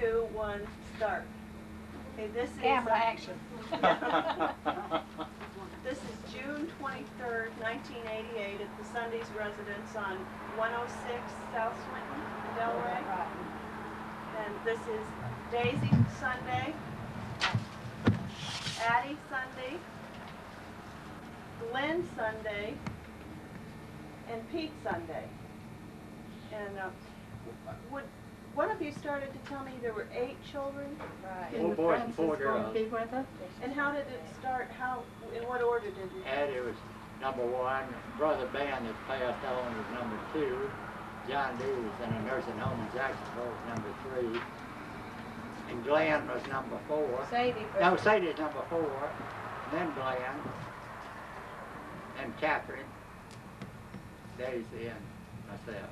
2, 1, start. Okay, this is camera action. This is June 23rd, 1988 at the Sundy's residence on 106 South Swinton, Delray. And this is Daisy Sunday, Addie Sunday, Glenn Sunday, and Pete Sunday. And would one of you started to tell me there were 8 children? Right. 4 boys and 4 girls. And how did it start? How, in what order did it? Addie was number 1. Brother Ben that passed on was number 2. John D was in a nursing home in Jacksonville was number 3. And Glenn was number 4. Sadie. No, Sadie's number 4. Then Glenn. And Catherine. Daisy and myself.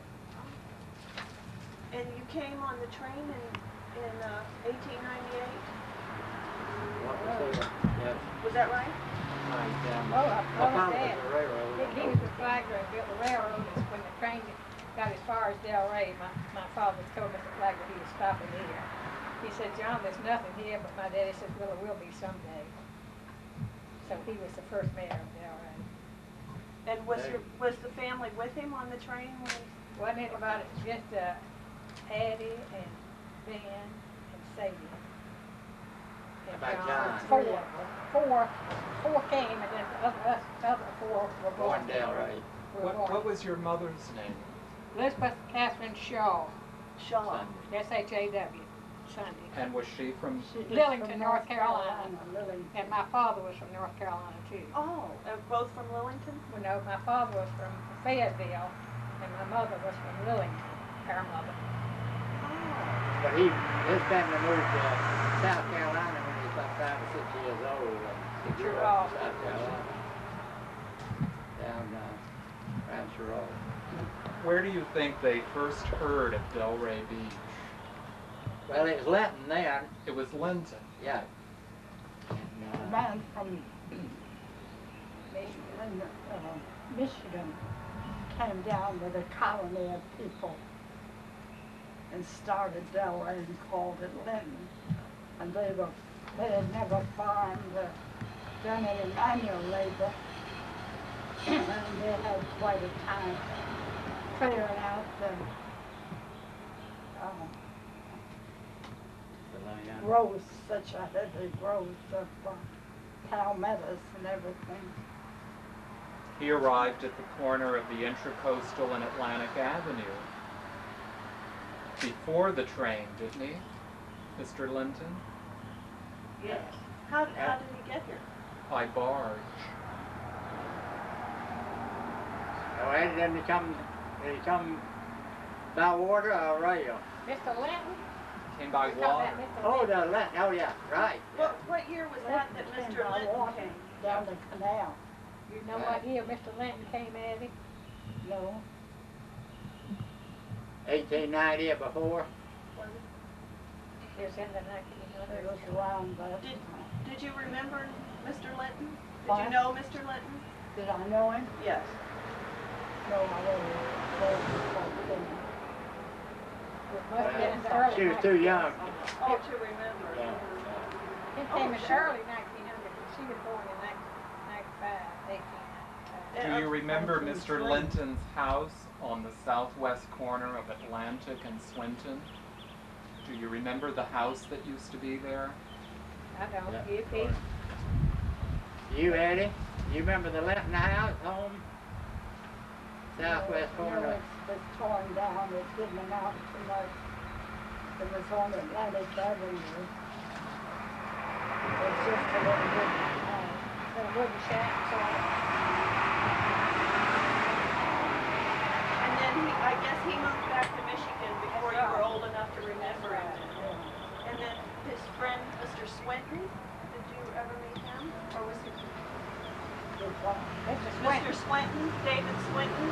And you came on the train in 1898? What was there? Yes. Was that right? Right down. Oh, I My father that. was the railroad. He was the flagger that built the railroad. And when the train got as far as Delray, my father told Mr. Flagler he was stopping here. He said, John, there's nothing here, but my daddy said, well, it will be someday. So he was the first mayor of Delray. And was the family with him on the train when he... Wasn't it about it? Just Addie and Ben and Sadie. And About John. Four came, and then the other 4 were born. Born Delray. What was your mother's name? Elizabeth Catherine Shaw. Shaw. Sunday. S-H-A-W. Sunday. And was she from? Lillington, North Carolina. And my father was from North Carolina, too. Oh, both from Lillington? Well, no, my father was from Fayetteville, and my mother was from Lillington, our mother. But his family moved to South Carolina when he was about 5 or 6 years old. And he grew up in South Carolina. Down around Shaw. Where do you think they first heard of Delray Beach? Well, it was Linton then. It was Linton. Yeah. A And, man from Michigan came down with a colony of people and started Delray and called it Linton. And they had never farmed or done any manual labor. And they had quite a time figuring out the growth, such a heavy growth of palmettos and everything. He arrived at the corner of the Intracoastal and Atlantic Avenue before the train, didn't he, Mr. Linton? Yes. How did he get here? By barge. oh, and then did he come by water or rail? Mr. Linton? Came by We're talking water. about Mr. Oh, Linton. the Linton. Oh, yeah, right. Yeah. What year was that Came Mr. by Linton water came? down the canal. You know what year Mr. Linton came, Addie? No, 1890 or before. It was in the it 1900s. was around that. Did you remember Mr. Linton? Did What? you know Mr. Linton? Did I know him? Yes. No, I wasn't. It must have been in the early She was too young. Oh, to remember. Yeah. It came in the early 1900s, and she was born in 1995, 1895. Do you remember Mr. Linton's house on the southwest corner of Atlantic and Swinton? Do you remember the house that used to be there? I don't. Yeah. You, Pete? You, Addie? You remember the Linton house home? Southwest No, corner. it's torn down, it didn't amount to much. It was on Atlantic Avenue. It's just a little wooden shack, so And then I guess he moved back to Michigan before you were old enough to remember him. And then his friend, Mr. Swinton, did you ever meet him? Or was it Mr. Swinton, David Swinton?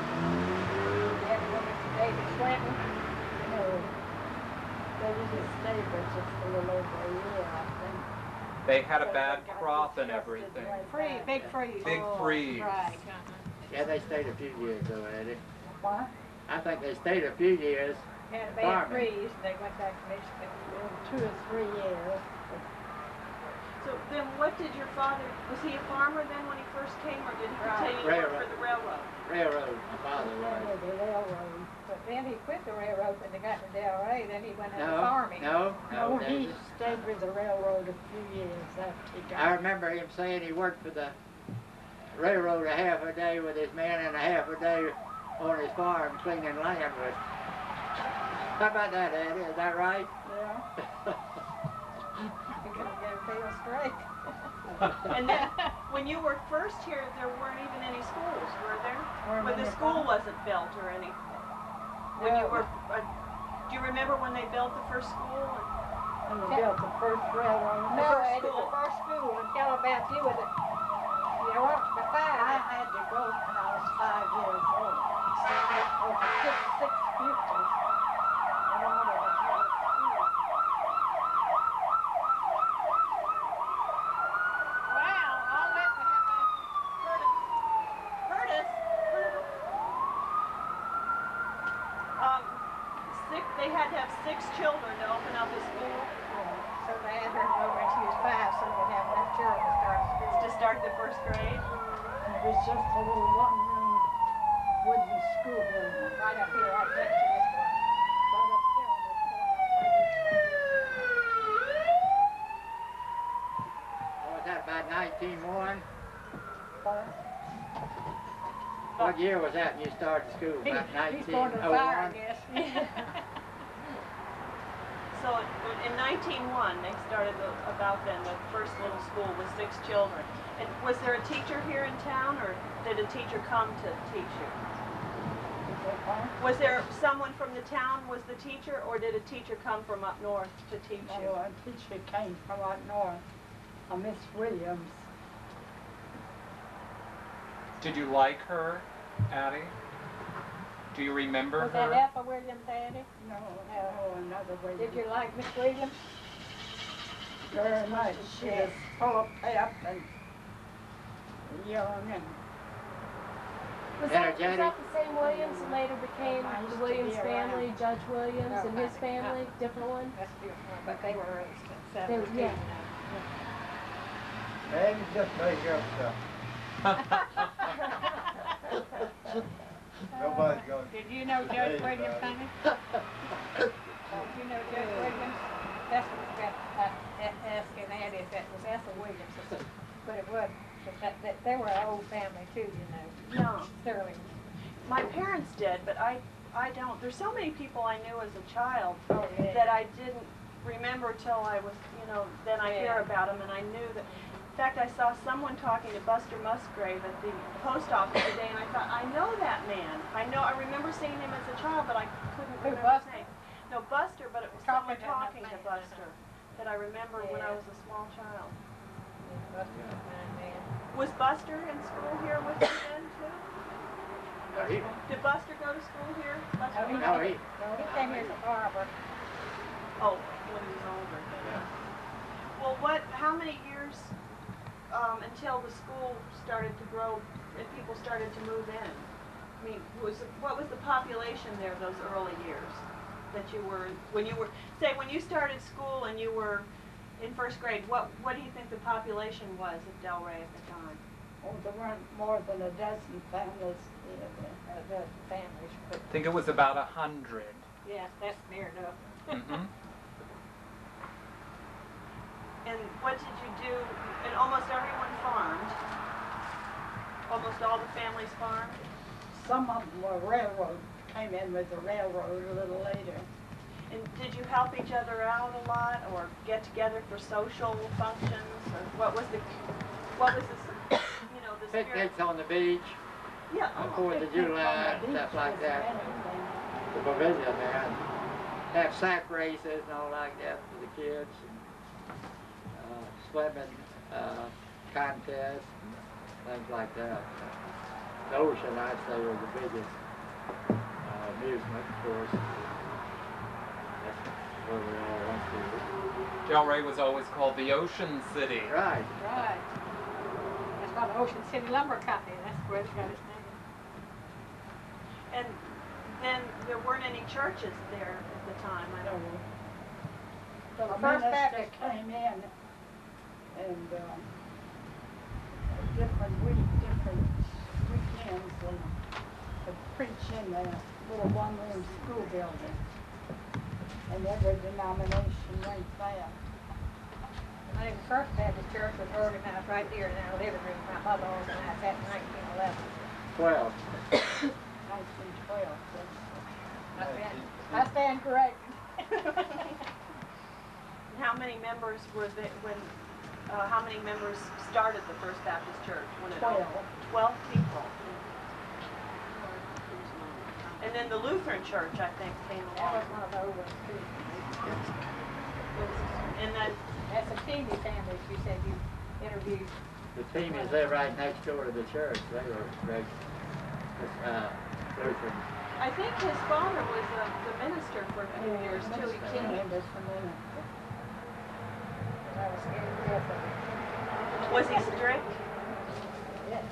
David Swinton. No, they just stayed there just a little over a year, I think. They had a bad crop and everything. Big freeze. Big freeze. Right. Yeah, they stayed a few years though, Addie. What? I think they stayed a few years. had a bad Farming. freeze, and they went back to Michigan. 2 or 3 years. So then what did your father, was he a farmer then when he first came, or did he continue to work for the railroad? Railroad, my father was. The railroad. But then he quit the railroad when they got to Delray, then he went into No, farming. no, No, no. he stayed with the railroad a few years after he got. I remember him saying he worked for the railroad a half a day with his men and a half a day on his farm cleaning land with. How about that, Addie? Is that right? Yeah. He couldn't get a tail straight. And then, when you were first here, there weren't even any schools, were there? Or When the when school wasn't built or anything? When you Yeah. were, do you remember when they built the first school? And they built the first railroad. No, first Eddie, school. the first school until about you was at, you were up to 5. I had to go when I was 5 years old. Over six pupils. And all of us went to school. Wow, I'll let me have Curtis. They had to have 6 children to open up a school, So they had her go when she was 5, so they'd have enough children to start school. to start the first grade. It was just a little one-room wooden school building. Right up here, right next to this one. Right up there on the What was that, about 1901? corner. What year was that when you started school? About He's going to the fire, I 1901? guess. So in 1901, they started about then, the first little school with 6 children. And was there a teacher here in town, or did a teacher come to teach you? Was there someone from the town was the teacher, or did a teacher come from up north to teach you? No, a teacher came from up north, a Miss Williams. Did you like her, Addie? Do you remember Was that her? Ethel Williams, Addie? No, another way. Did you like Miss Williams? Very much. She Yeah. was full of pep and young and Was that Energetic. the same Williams who later became I used the to Williams be family, around. Judge Williams No, and his no. family? Different one? That's a different one, but they were early They 70s, were- too, yeah. you know. Man, you just make up stuff. Nobody's going to. Did you know Judge Williams, honey? Did you know Judge Williams? That's what got asking Addie if that was Ethel Williams, I said, but it wasn't. But they were an old family too, you know. No. Sterling. My parents did, but I don't. There's so many people I knew as a child Oh, yeah. that I didn't remember till I was, then I hear Yeah. about them, and I knew that. In fact, I saw someone talking to Buster Musgrave at the post office today, and I thought, I know that man. I remember seeing him as a child, but I couldn't Who, remember his Buster? name. No, Buster, but it was Talking someone to talking to that man, Buster that I remember when I Yeah. was a small child. Yeah, Buster was a fine man. Was Buster in school here with you then, too? No, he, Did Buster go to school here? Buster he- no, he, He came here from Arbor. Oh, when he was older. Well, how many years until the school started to grow and people started to move in? I mean, what was the population there those early years that you were, when you started school and you were in first grade, what do you think the population was at Delray at the time? oh, there weren't more than a dozen families here then. The families, but I think it was about 100. yeah, that's near enough. Mm-hmm. And what did you do? And almost everyone farmed. Almost all the families farmed. Some of them were railroad, came in with the railroad a little later. And did you help each other out a lot, or get together for social functions, or what was the the spirit? picnics on the beach, Yeah. on 4th of July, and stuff like that. The pavilion there. And have sack races and all like that for the kids. And, swimming contests and things like that. The ocean, I'd say, was the biggest amusement, of course. That's where we all went to. Delray was always called the Ocean City. Right. Right. That's why the Ocean City Lumber Company, that's where they got its name. And then there weren't any churches there at the time, I don't know. So the A First minister Baptist, came in and different weekends and would preach in the little one-room school building. And every denomination went there. I think the First Baptist Church was organized right here in our living room. My mother organized that in 1911. 12. 1912. I stand corrected. How many members were there when, how many members started the First Baptist Church? When it 12. 12 people. And then the Lutheran Church, I think, came That was along. one of those ones too. And then, That's a Sundy Family, you said you interviewed. The team is there right next door to the church. They were great. Lutheran. I think his father was the minister for a few years too. He Minister, came. and just a minute. I was scared to death of it. Was he strict? Yes.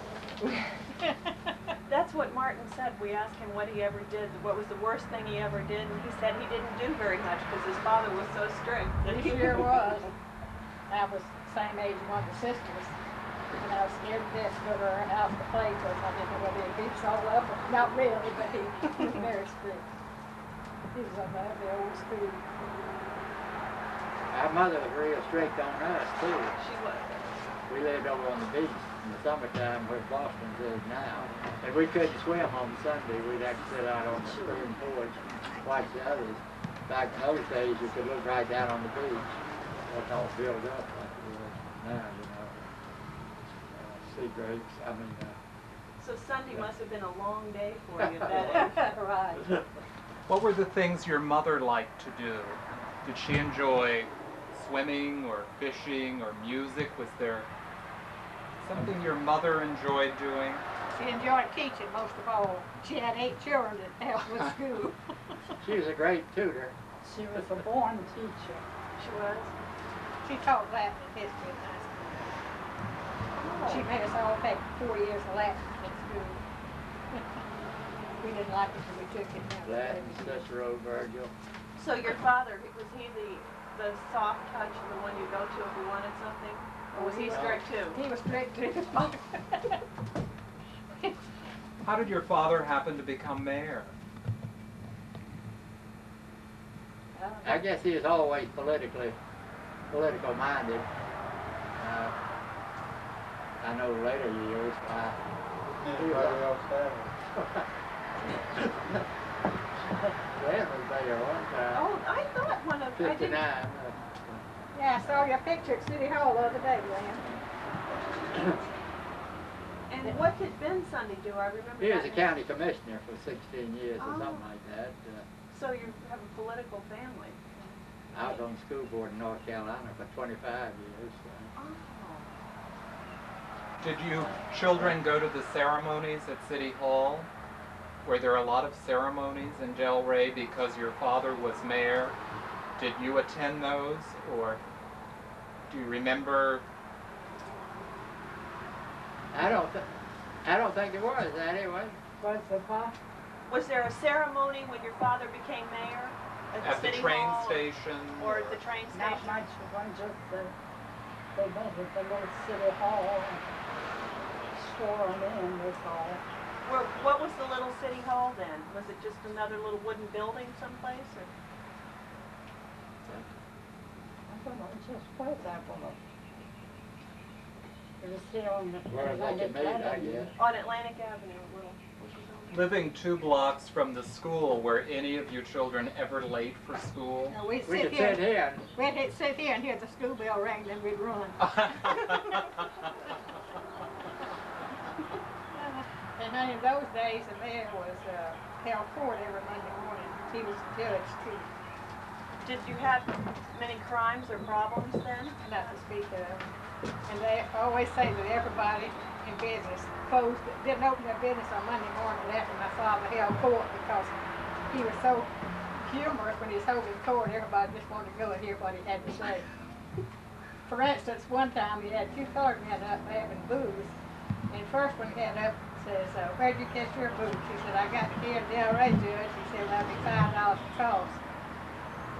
That's what Martin said. We asked him what he ever did, what was the worst thing he ever did, and he said he didn't do very much because his father was so strict. That He sure was. I was the same age as one of the sisters, and I was scared to death to go to her house to play because I didn't know whether he beats all up. Not really, but he was very strict. He was of the old school. Our mother was real strict on us too. She was. We lived over on the beach in the summertime where Boston is now. And we couldn't swim on Sunday. We'd have to sit out on the spring porch and watch the others. Back in those days, you could look right down on the beach. It wasn't all filled up like it is now, you know. Sea grapes, So Sunday must have been a long day for you that day. Right. What were the things your mother liked to do? Did she enjoy swimming or fishing or music? Was there something your mother enjoyed doing? She enjoyed teaching most of all. She had 8 children that helped with school. she was a great tutor. She was a born teacher. She was. She taught Latin and history in high school. She made us all take 4 years of Latin in school. We didn't like it, so we took it now. Latin, Cicero, Virgil. So your father, was he the soft touch, the one you go to if you wanted something? Or was he strict too? He was strict too. How did your father happen to become mayor? I guess he was always political minded. I know later years Anybody else have Glenn was there one time. Oh, I thought one of, I 59. didn't, Yeah, I saw your picture at City Hall the other day, Glenn. and what did Ben Sunday do? I remember He was that a name. county commissioner for 16 years or Oh. something like that. So you have a political family. I was on the school board in North Carolina for 25 years. Oh. Did you children go to the ceremonies at City Hall? Were there a lot of ceremonies in Delray because your father was mayor? Did you attend those, or do you remember? I don't think it was that anyway. Was the what? Was there a ceremony when your father became mayor? At the City train Hall station? Or at the train Not station? much of one, just they met at the little city hall and swore them in, was all. What was the little city hall then? Was it just another little wooden building someplace? Or? I don't know, just was that one. It was here on the Where they Atlantic could meet, I Avenue. guess. On Atlantic Avenue, a little. Living 2 blocks from the school, were any of you children ever late for school? Now, we'd We sit could sit here, here. we'd sit here and hear the school bell ring, then we'd run. And in those days, the mayor was held court every Monday morning. He was the judge too, Did you have many crimes or problems then? not to speak of. And they always say that everybody in business closed, didn't open their business on Monday morning after my father held court because he was so humorous when he was holding court. Everybody just wanted to go and hear what he had to say. For instance, one time he had 2 colored men up having booze. And first one he had up says, where'd you catch your boots? He said, I got here in Delray, Judge. He said, that'd be $5 a cost.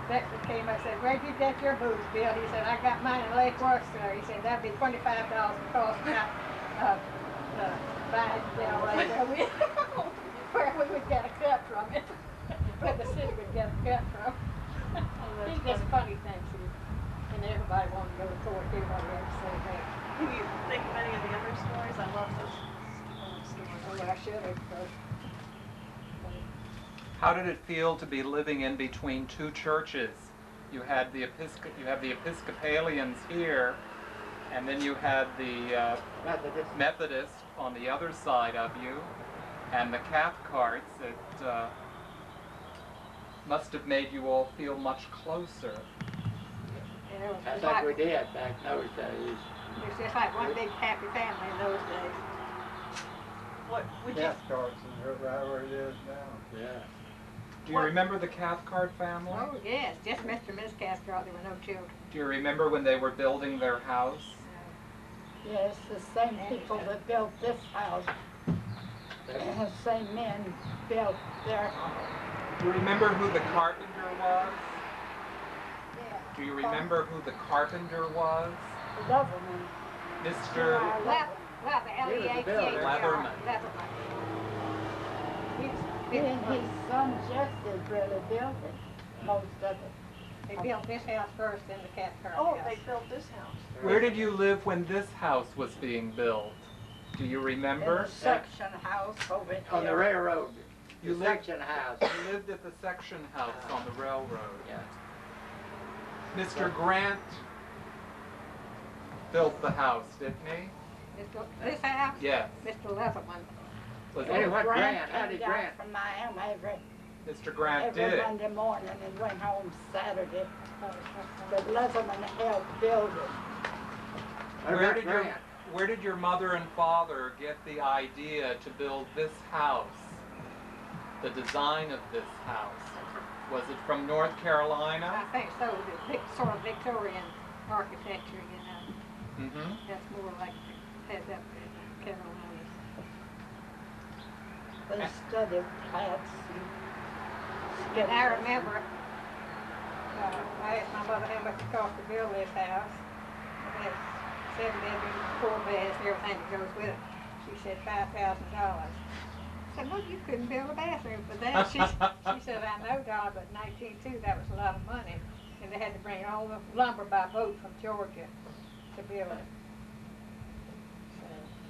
Bexley came up and said, where'd you get your boots, Bill? He said, I got mine in Lake Worcester. He said, that'd be $25 a cost. Buy it in Delray where we would get a cut from it. Where the city would get a cut from. He just funny things. And everybody wanted to go to court. Everybody had to say that. Can you think of any of the other stories? I love those stories. Well, I should have. How did it feel to be living in between two churches? You had the Episcopalians here, and then you had the Methodist on the other side of you, and the Cathcarts. It must have made you all feel much closer. I think we did back in those days. It was just like one big happy family in those days. What would you? Cathcarts and right where it is now. Yeah. Do you remember the Cathcart family? Oh, yes, just Mr. and Miss Cathcart. There were no children. Do you remember when they were building their house? Yes, the same people that built this house, and the same men built their house. Do you remember who the carpenter was? Yeah. Do you remember who the carpenter was? Leatherman. Mr. Leatherman. Leatherman. He and his son Jesse really built it, most of it. They built this house first, then the Cathcart Oh, house. they built this house. Where did you live when this house was being built? Do you In remember? the section house over here. On the railroad. You The lived- section house. You lived at the section house on the railroad. Yeah. Mr. Grant built the house, didn't he? This house? Yes. Mr. Leatherman. Was Hey, it what Grant? came Addie down Grant. from Miami Mr. Grant every did? Monday morning and went home Saturday. But Leatherman helped build it. What about Grant? Where did your mother and father get the idea to build this house? The design of this house? Was it from North I Carolina? think so. The sort of Victorian architecture, you know. Mm-hmm. That's more like had that in Carolina. They studied plants and And I remember, I asked my mother how much it cost to build this house. It has 7 bedrooms, 4 beds, and everything that goes with it. She said $5,000. I said, well, you couldn't build a bathroom for that. She said, I know, Donna, but in 1902, that was a lot of money. And they had to bring all the lumber by boat from Georgia to build it.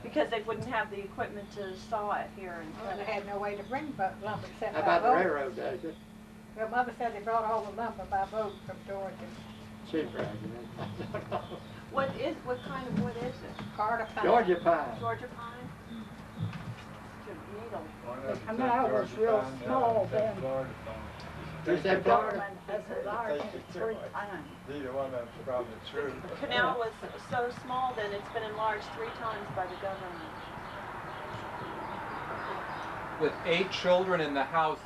Because they wouldn't have the equipment to saw it here in Well, they had no way to bring lumber except How by about the boat. railroad does it? Well, Mother said they brought all the lumber by boat from Georgia. She's bragging. What kind of wood is it? Carter pine. Georgia pine. Georgia pine? Needle. The canal was real small then. You said Florida? Government has enlarged it 3 times. Neither one of them's probably true. The canal was so small then it's been enlarged 3 times by the government. With 8 children in the house,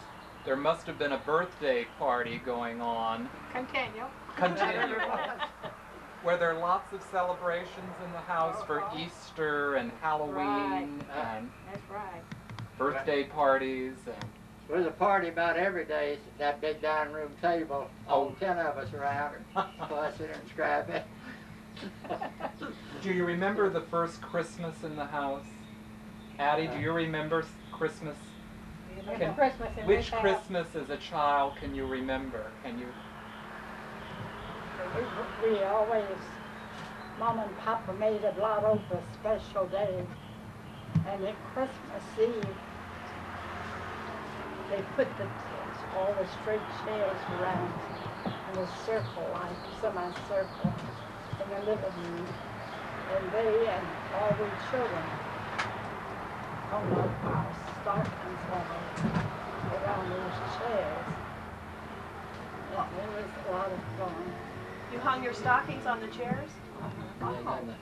there must have been a birthday party going on. Continue. Continue. Were there lots of celebrations in the house for Easter and Halloween and That's right. birthday parties and There's a party about every day, that big dining room table, all 10 of us around and fussing and scrapping. Do you remember the first Christmas in the house? Addie, do you remember Christmas? Remember Christmas in Which this house? Christmas as a child can you remember? Can you? We always, Mom and Papa made a lot of a special day. And at Christmas Eve, they put all the straight chairs around in a circle, like semicircle, in the living room. And they and all the children hung up our stockings around those chairs. And it was a lot of fun. You hung your stockings on the chairs? And then the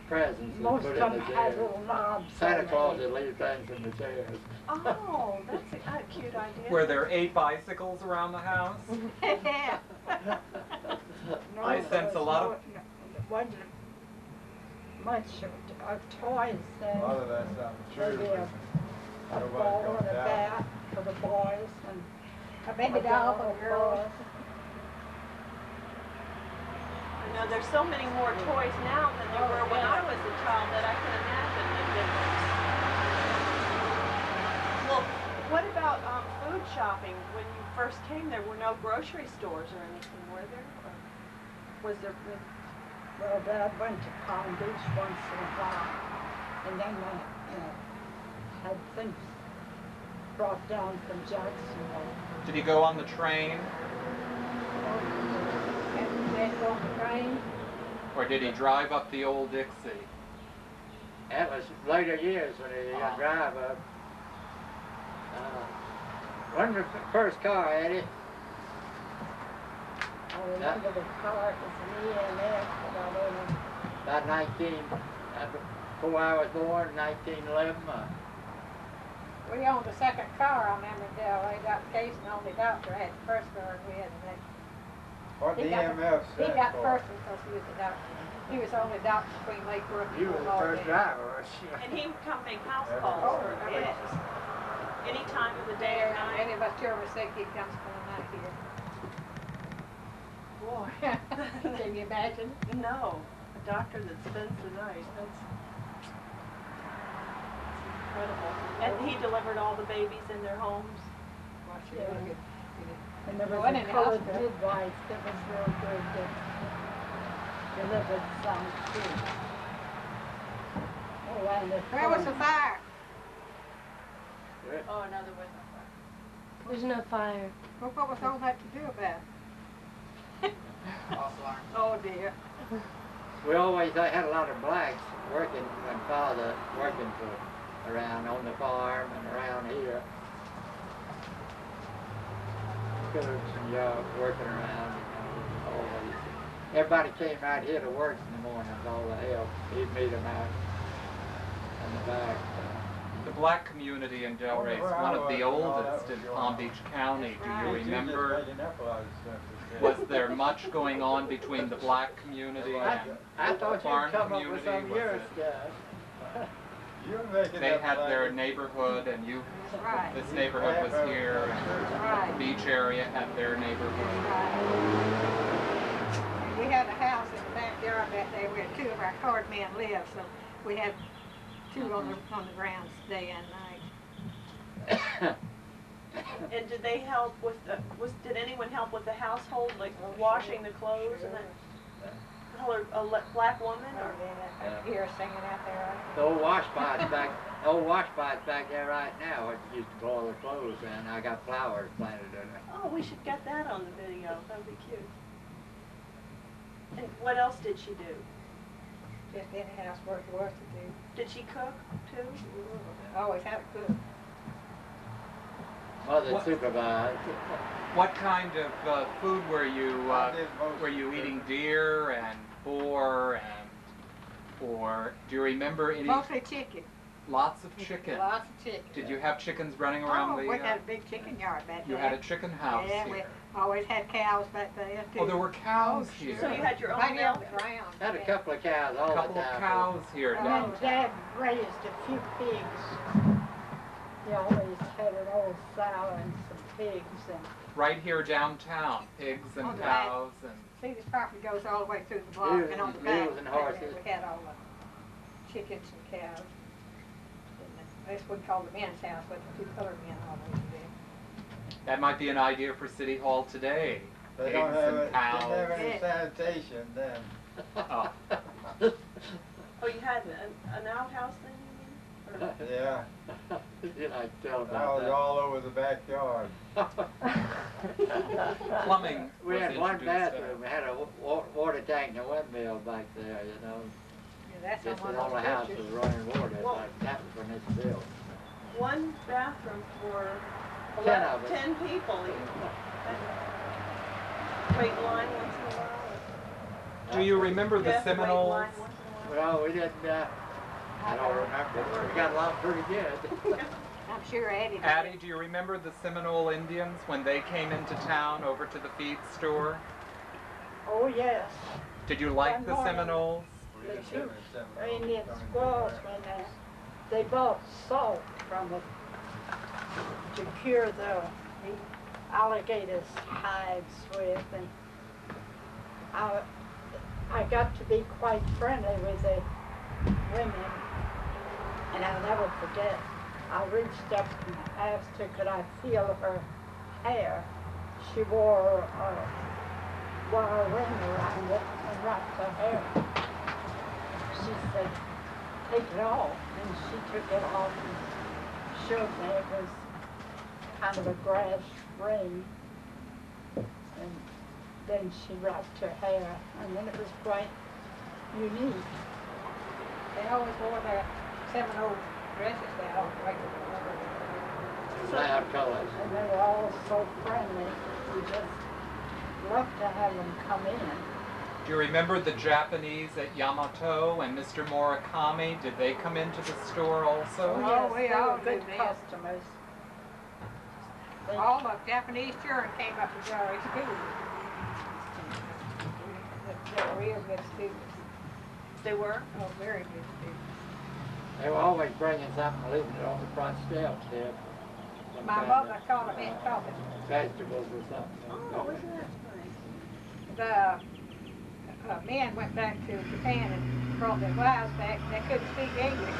presents we Most put of in them the had chairs. little knobs. Santa on Claus them. would leave things in the chairs. Oh, that's a cute idea. Were there 8 bicycles around the house? Yeah. No, I there sense a was lot no- of- no, there wasn't much toys A then. lot of that's not true. Maybe a Nobody ball comes and a down. bat for the boys and A baby doll for the girls. boys. You know, there's so many more toys now than there were when I was a child that I can imagine the difference. Well, what about food shopping? When you first came, there were no grocery stores or anything, were there? Or was there? Well, Dad went to Palm Beach once in a while, and then had things brought down from Jacksonville. Did he go on the train, And then go on the train. or did he drive up the old Dixie? That was later years when he drive up. When the first car, Eddie? I remember the car, it was an EMF, but I don't know. About 19, before I was born, 1911. We owned the second car, I remember Delray, Dr. Casey, the only doctor, had the first car we had the next. What the He got EMF He said got for? first one because he was the doctor. He was the only doctor between Lake Brook and You were the Fort first Lauderdale. driver, was you? And he would come make house Every calls day. for kids. Any time of the day There, or and night. any of us children were sick, he'd come spend the night here. Boy. Can you imagine? No, a doctor that spends the night. That's incredible. And he delivered all the babies in their homes. Well, she Yeah. was good. And there was One a in the colored hospital. midwife that was real good that delivered some too. Oh, and the Where was the fire? Oh, another one. There's no fire. Well, what was all that to do about it? Oh dear. We always had a lot of blacks working, when Father working for around on the farm and around here. Cooks and jobs working around, always. Everybody came right here to work in the mornings, all the help. He'd meet them out in the back. The black community in Delray is one of the oldest in Palm Beach County. Do you remember? Was there much going on between the black community and I thought farm you'd come up with community? some of Was your it- stuff. You're making They up had their language. neighborhood, and you, That's right. this neighborhood was here, and That's right. the beach area had their neighborhood. Right. We had a house in the backyard that day where two of our colored men lived, so we had two on the grounds day and night. And did they help with the, did anyone help with the household, like washing the clothes and that? Colored, black woman or? I could hear her singing out there. The old wash pots back there right now, it used to boil the clothes in. I got flowers planted in it. Oh, we should get that on the video. That would be cute. And what else did she do? Just any housework there was to do. Did she cook too? Always had a cook. Mother What- supervised. What kind of food were you eating? Deer and boar or do you remember any? Mostly chicken. Lots of chicken. Lots of chicken. Did you have chickens running around Oh, the? we had a big chicken yard back You there. had a chicken house Yeah, we here. always had cows back there too. Oh, there were cows Oh, here. So you had your own Right here on milk? the ground. Had a yeah. couple of cows all A couple the of time. cows here And then downtown. Dad raised a few pigs. He always had an old sow and some pigs and Right here downtown, pigs and On the back. cows and. See, this property goes all the way through the block Mules and on the and- back. mules and back there, horses. We had all the chickens and cows. And that's what we called the men's house, but the two colored men always did. That might be an idea for City Hall today. They Pigs don't have, and didn't have cows. any sanitation then. Oh, Oh, you had an outhouse then, you mean? Or- Yeah, Did I tell that about was that? all over the backyard. plumbing We was had one introduced, bathroom. We had a water tank and a windmill back there, you know. Yeah, that's Just on that one all of the those house was pictures. running water, Well- like that was when it's built. One bathroom for 10 of us. 10 people. Wait in line once in a while? Do you remember You the have to wait in Seminoles? line once in a while? Well, we didn't, I don't remember. We got along pretty good. I'm sure Addie did. Addie, do you remember the Seminole Indians when they came into town over to the feed store? oh yes. Did you like One the morning. Seminoles? The didn't two live in Seminole, Indian come in squaws there. went there. They bought salt from it to cure the alligators' hides with, and I got to be quite friendly with the women, and I'll never forget. I reached up and asked her, could I feel her hair? She wore a ring around it and wrapped her hair. She said, take it off, and she took it off and showed me it was kind of a grass ring, and then she wrapped her hair, and then it was quite unique. They always wore their Seminole dresses, they always Loud colors. And they were all so friendly. We just loved to have them come in. Do you remember the Japanese at Yamato and Mr. Murakami? Did they come into the store also? Oh, we Yes, they all were good knew them. customers. They- All the Japanese children came up to Delray School. They were real good students. They were? Oh, very good students. They were always bringing something, leaving it on the front steps there. Some My kind mother of taught them in college. Vegetables or something. Oh, isn't that nice? The men went back to Japan and brought their wives back, and they couldn't speak English.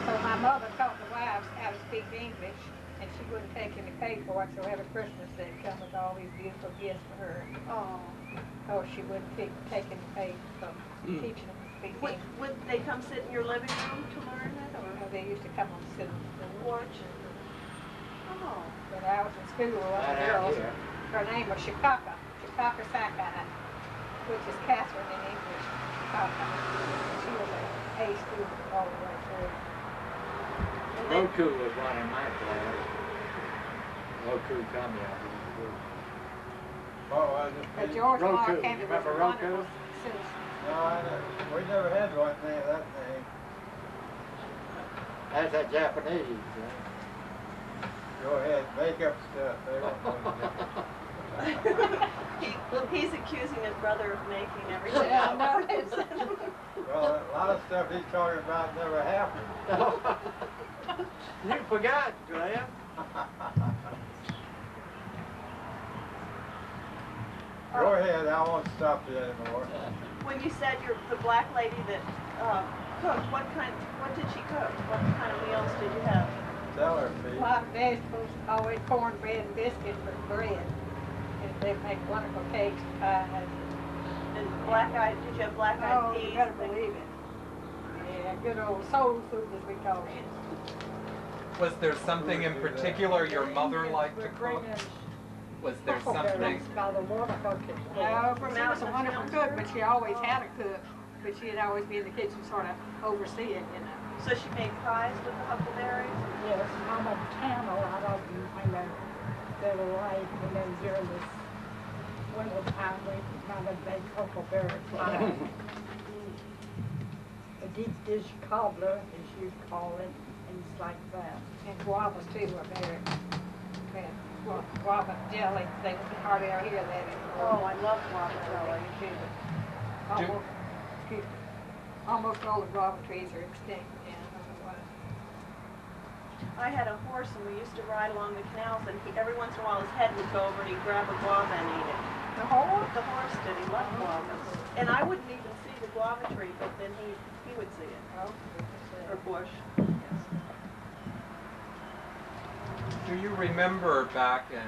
So my mother taught the wives how to speak English, and she wouldn't take any pay for it, so every Christmas they'd come with all these beautiful gifts for her. Oh. Oh, she wouldn't take any pay for teaching them to speak Would, English. would they come sit in your living room to learn it, or They used to come and sit on the porch. porch? Oh. When I was in school, one of the Right out girls, here. her name was Shikaka Sakai, which is Catherine in English. Shikaka. She was an A student all the way through. Roku was one in my class. Roku Kamiya. What was it? But George Roku. Mark You Henry was remember a Roku? wonderful citizen. No, we never had one name of that name. That's that Japanese. Go ahead, make up stuff. They don't know. He's accusing his brother of making everything Yeah, up. I know. Well, a lot of stuff he's talking about never happened. You forgot, Graham. Go ahead, I won't stop you anymore. When you said you're the black lady that cooked, what did she cook? What kind of meals did you have? Tell her, A Pete. lot of vegetables, always cornbread and biscuits with bread. And they make wonderful cakes and pies. And did you have black-eyed Oh, peas? you better believe it. Yeah, good old soul food as we call it. Was there something in particular your mother liked to cook? Was there something? By the water bucket. No, she was a wonderful cook, but she always had a cook. But she'd always be in the kitchen sort of overseeing, you know. So she made pies with the huckleberries? Yes, Mama tan a lot of them when they were ripe, and then during this winter time, Mama made huckleberry pie. A deep dish cobbler, as you call it, things like that. And guavas too were very, guava jelly, they hardly ever hear that anymore. Oh, I love guava jelly. Almost, excuse me, almost all the guava trees are extinct now, I don't know why. I had a horse and we used to ride along the canals, and every once in a while his head would go over and he'd grab a guava and eat it. The horse? The horse did, he loved guavas. And I wouldn't even see the guava tree, but then he would see it, Oh, or bush. Do you remember back in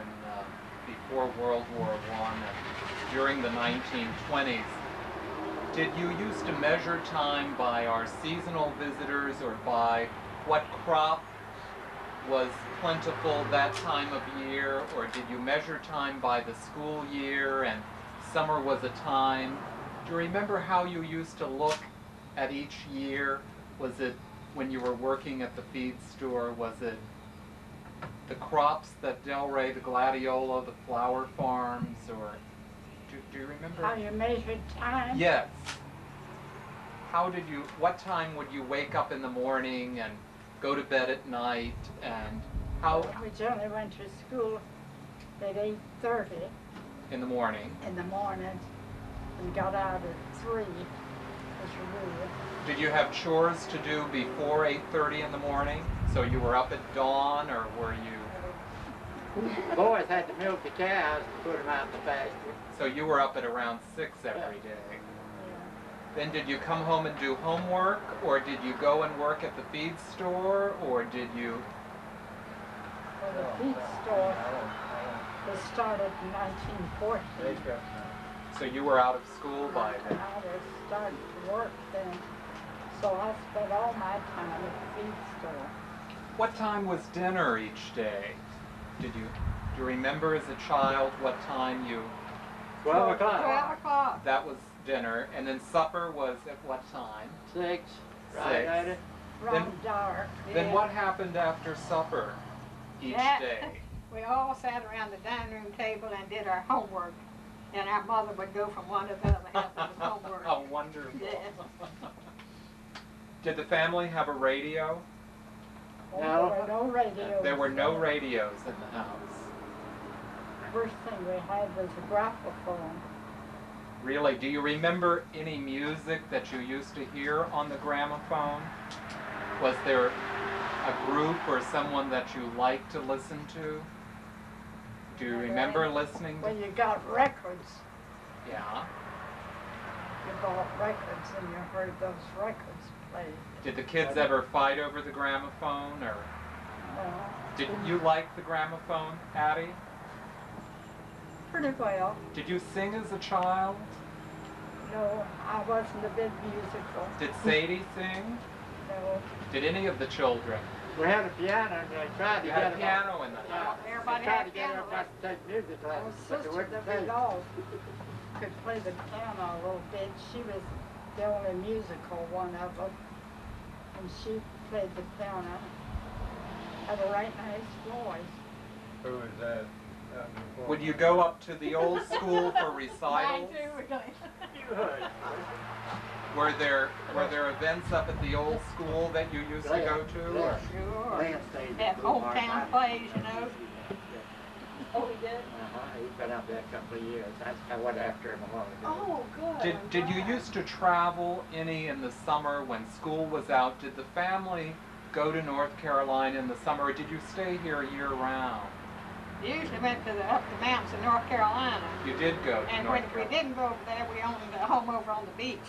before World War I and during the 1920s, did you used to measure time by our seasonal visitors or by what crop was plentiful that time of year, or did you measure time by the school year and summer was a time? Do you remember how you used to look at each year? Was it when you were working at the feed store, was it the crops that Delray, the gladiola, the flower farms, or do you remember? How you measured time? Yes. How did you, what time would you wake up in the morning and go to bed at night, and how, We generally went to school at 8:30 in the morning? in the morning and got out at 3. was real. Did you have chores to do before 8:30 in the morning? So you were up at dawn, or were you? Boys had to milk the cows to put them out in the pasture. So you were up at around 6 every day. Then did you come home and do homework, or did you go and work at the feed store, or did you? Well, the feed store was started in 1914. Wake up So you were out of school by then. I was starting to work then, so I spent all my time at the feed store. What time was dinner each day? Do you remember as a child what time you? 12 o'clock. 12 o'clock. That was dinner, and then supper was at what time? 6. Right, 6. Addie? From dark. Then Yeah. what happened after supper each That- day? We all sat around the dining room table and did our homework. And our mother would go from one to the other helping with homework. How wonderful. Yes. Did the family have a radio? Oh, No. there were no radios. There were no radios in the house. First thing we had was a graphophone. Really? Do you remember any music that you used to hear on the gramophone? Was there a group or someone that you liked to listen to? Do you remember listening Well, to? you got records. Yeah. You bought records and you heard those records played. Did the kids ever fight over the gramophone, or did you like the gramophone, Addie? Pretty well. Did you sing as a child? No, I wasn't a big musical. Did Sadie sing? No. Did any of the children? We had a piano and they tried to You get had a them piano in the Yeah, house. Everybody they tried had to get piano everybody to take music My lessons, but they sister wouldn't that we take. all could play the piano a little bit. She was the only musical one of them. And she played the piano. Had a right nice voice. Who was that? Out in the corner? Would you go up to the old school for Mine recitals? too, we're going. Were there events up at the old school that you used to go to? Yeah. Or? Sure. Lance stayed Had at Blue Mark. hometown plays, you know. Oh, we did? He's been up there a couple of years. I went after him a while ago. Oh, good. Did you used to travel any in the summer when school was out? Did the family go to North Carolina in the summer, or did you stay here year round? Usually went to up the mountains of North Carolina. You did go to And North when we Carolina. didn't go over there, we owned a home over on the beach.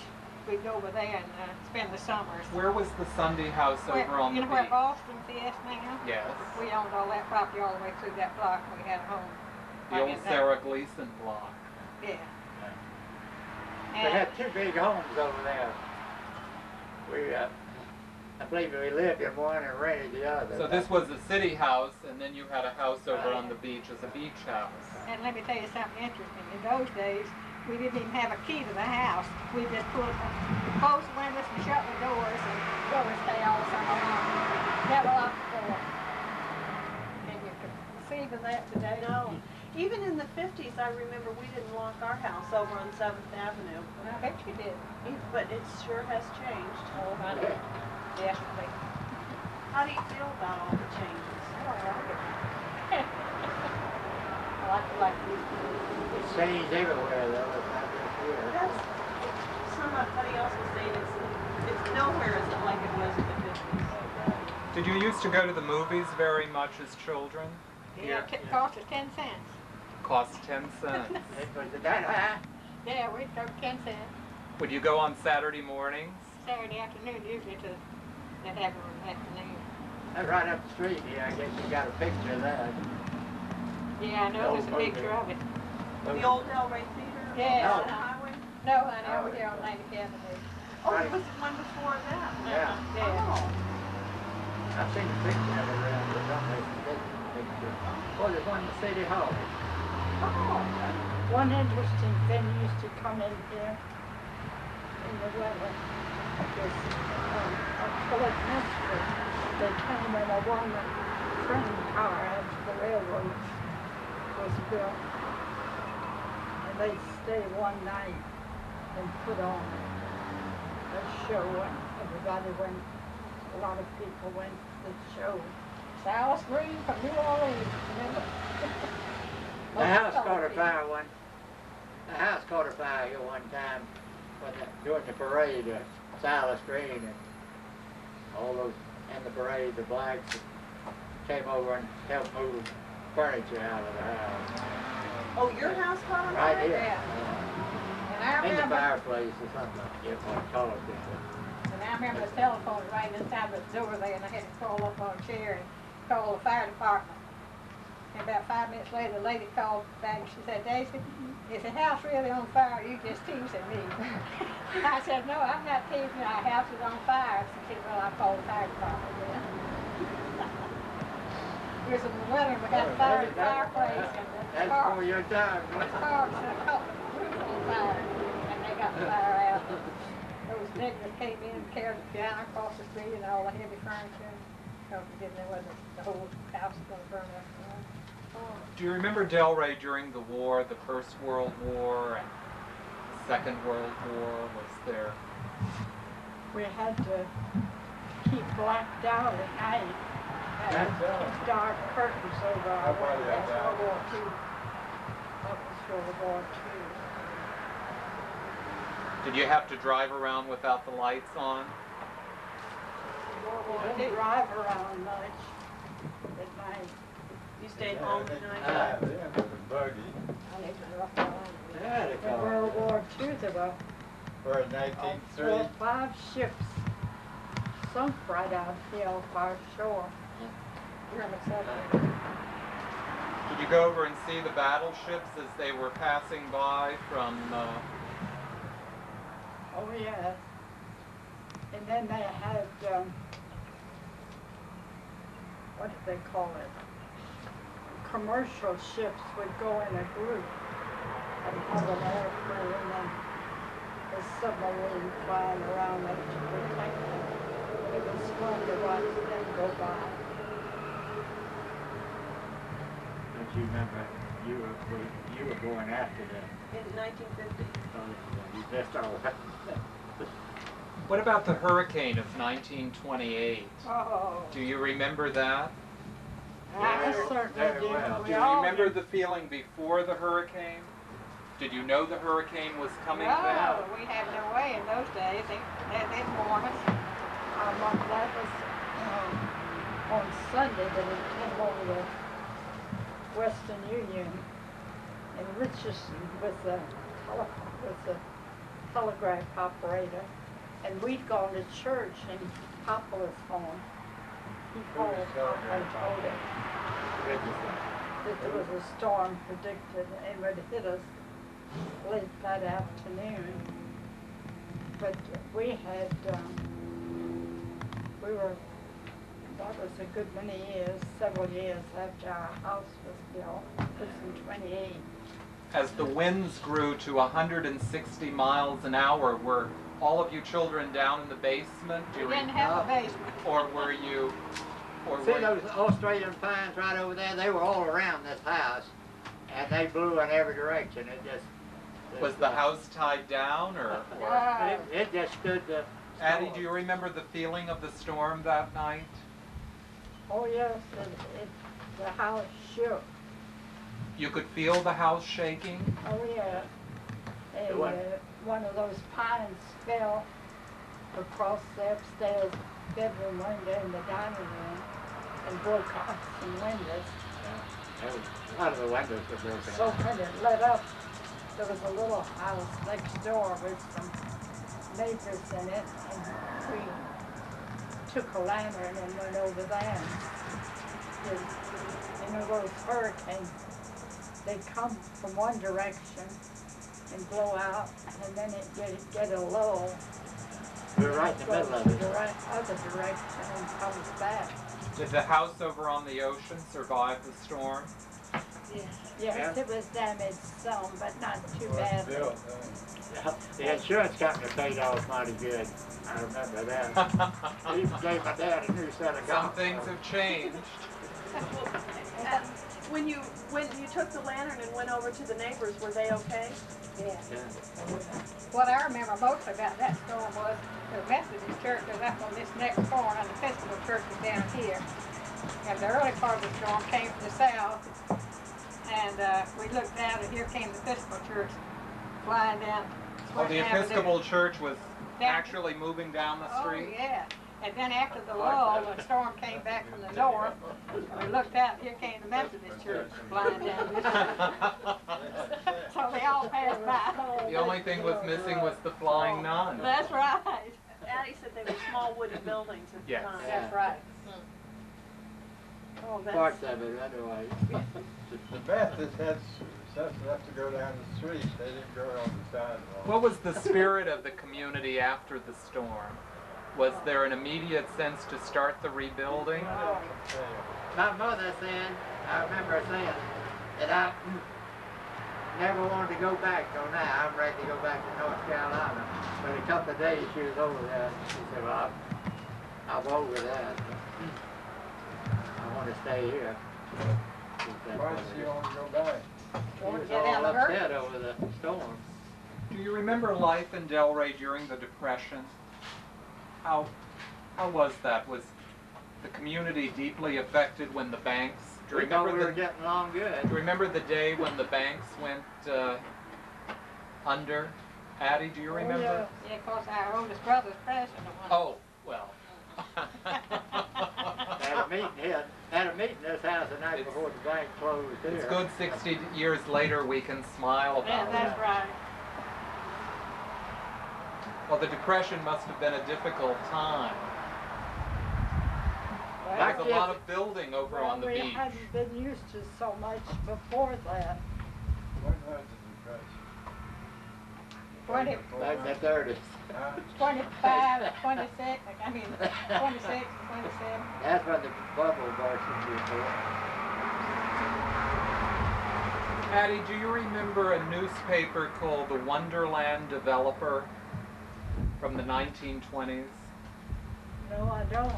We'd go over there and spend the summers. Where was the Sunday house over on you the know where beach? Boston's is now? Yes. We owned all that property all the way through that block. We had a home. The right old in there. Sarah Gleason block. Yeah. They And had 2 big homes over there. We, I believe we lived in one and rented the other. So this was the city house, and then you had a house over on the beach as a beach house. And let me tell you something interesting. In those days, we didn't even have a key to the house. We just close the windows and shut the doors and go and stay all summer long. Never locked the door. And you could see to that today. No. Even in the 50s, I remember we didn't lock our house over on 7th Avenue. I bet you did. But it sure has changed. Oh, honey. Definitely. How do you feel about all the changes? I like It's changed everywhere though, it's not just here. That's, somebody else was saying it's nowhere is it like it was in the 50s. Did you used to go to the movies very much as children? Yeah, it cost us 10 cents. Cost 10 cents. It was that high. Yeah, we'd go 10 cents. Would you go on Saturday mornings? Saturday afternoon, usually to that afternoon. That's right up the street here, I guess you got a picture of that. Yeah, I know there's a picture of it. The old Delray Theater? Yeah. On the highway? No, honey, over here on 90th Avenue. Oh, it was the one before that. Yeah. Yeah. Oh. I've seen a picture of it around, but don't make a picture. Oh, there's one in the city hall. Oh. One interesting thing used to come in here in the weather. Was a colored minister. They came in a one-train car after the railroad was built. And they stayed one night and put on a show, and everybody went, a lot of people went to the show. Alice Green from New Orleans, remember? The house caught a fire The house caught a fire here one time. during the parade, Silas Green and all those in the parade, the blacks came over and helped move furniture out of the house. Oh, your house caught on Right fire? here. And I In the remember, fireplace or something, I forget what it's called. and I remember the telephone right inside the door there, and I had to crawl up on a chair and call the fire department. And about 5 minutes later, the lady called back and she said, Daisy, is the house really on fire? You just teasing me. I said, no, I'm not teasing you. Our house is on fire. She said, well, I called the fire department then. It was in the winter, we had fire in the fireplace and the That's car. before your time. The car caught the roof on fire, and they got the fire out. Those neighbors came in and carried the piano across the street and all the heavy furniture. Because we didn't know whether the whole house was going to burn up. Do you remember Delray during the war, the First World War and the Second World War? Was there? We had to keep blacked out at night. And dark curtains over our windows. That's World War II. That was World War II. Did you have to drive around without the lights on? We didn't drive around much at night. You stayed home at night? Yeah, with a buggy. I lived in North Carolina. Yeah, they In call World it. War II, there were For 4 1903. or 5 ships sunk right out here off our shore. During the submarine. Did you go over and see the battleships as they were passing by from? Oh, yes. And then they had, what do they call it? Commercial ships would go in a group and have an airplane and a submarine flying around them to protect them. It was fun to watch them go by. Don't you remember, you were born after them. In 1950. You just all right. What about the hurricane of 1928? Oh, Do you remember that? I Very certainly do. well. Do We you all remember did. the feeling before the hurricane? Did you know the hurricane was coming then? no, we had no way in those days. They'd warn us. That was on Sunday that it came over the Western Union, and Richardson was the telegraph operator, and we'd gone to church, and Papa was home. He called Papa and told him that there was a storm predicted and would hit us late that afternoon. But we had, that was a good many years, several years after our house was built. It was in 28. As the winds grew to 160 miles an hour, were all of you children down in the basement? We didn't have a basement. Or were you? Or See were those Australian pines right over there? They were all around this house, and they blew in every direction. It just was the house tied down, or? it just stood the. Addie, do you remember the feeling of the storm that night? Oh yes, the house shook. You could feel the house shaking? Oh yeah. And one of those pines fell across the upstairs bedroom window in the dining room and broke off some windows. A lot of the windows were broken. So when it lit up, there was a little house next door with some neighbors in it, and we took a lantern and went over there. You know, those hurricanes, they come from one direction and blow out, and then it get a lull. We were right in the middle of it. The other direction and comes back. Did the house over on the ocean survive the storm? Yes, it was damaged some, but not too badly. The insurance company paid off mighty good. I remember that. He even gave my dad a new set of Some glasses. things have changed. When you took the lantern and went over to the neighbors, were they okay? Yeah. Yeah. What I remember most about that storm was the Methodist church was up on this next corner, and the Episcopal church was down here. And the early part of the storm came from the south, and we looked out, and here came the Episcopal church flying down. Oh, the Swinton Avenue. Episcopal Church was Down- actually moving down the street? Oh, yeah. And then after the lull, the storm came back from the north. We looked out, here came the Methodist church flying down this street. So they all passed by. The only thing was missing was the flying nun. That's right. Addie said they were small wooden buildings at the Yes. time. That's right. Oh, that's, Parts of it anyway. The Baptists had stuff enough to go down the street. They didn't go on the sidewalk. What was the spirit of the community after the storm? Was there an immediate sense to start the rebuilding? My mother said, I remember her saying, that I never wanted to go back till now. I'm ready to go back to North Carolina. But a couple of days she was over there, she said, well, I'm over that. I want to stay here. Why did she want to go back? She Want to was get out all of her? upset over the storm. Do you remember life in Delray during the Depression? How was that? Was the community deeply affected when the banks? Do you We thought we remember were getting along good. do you remember the day when the banks went under? Addie, do you remember? yeah. Yeah, of course, our oldest brother's president. Oh, well. Had a meeting in this house the night It's- before the bank closed here. It's good 60 years later we can smile Yeah, about it. that's right. Well, the Depression must have been a difficult time. There was a lot of building over on the we beach. hadn't been used to so much before that. When was the Depression? 20, Back in the 30s. 25, 26, I mean, 26 and 27. That's when the bubble burst into report. Addie, do you remember a newspaper called the Wonderland Developer from the 1920s? No, I don't.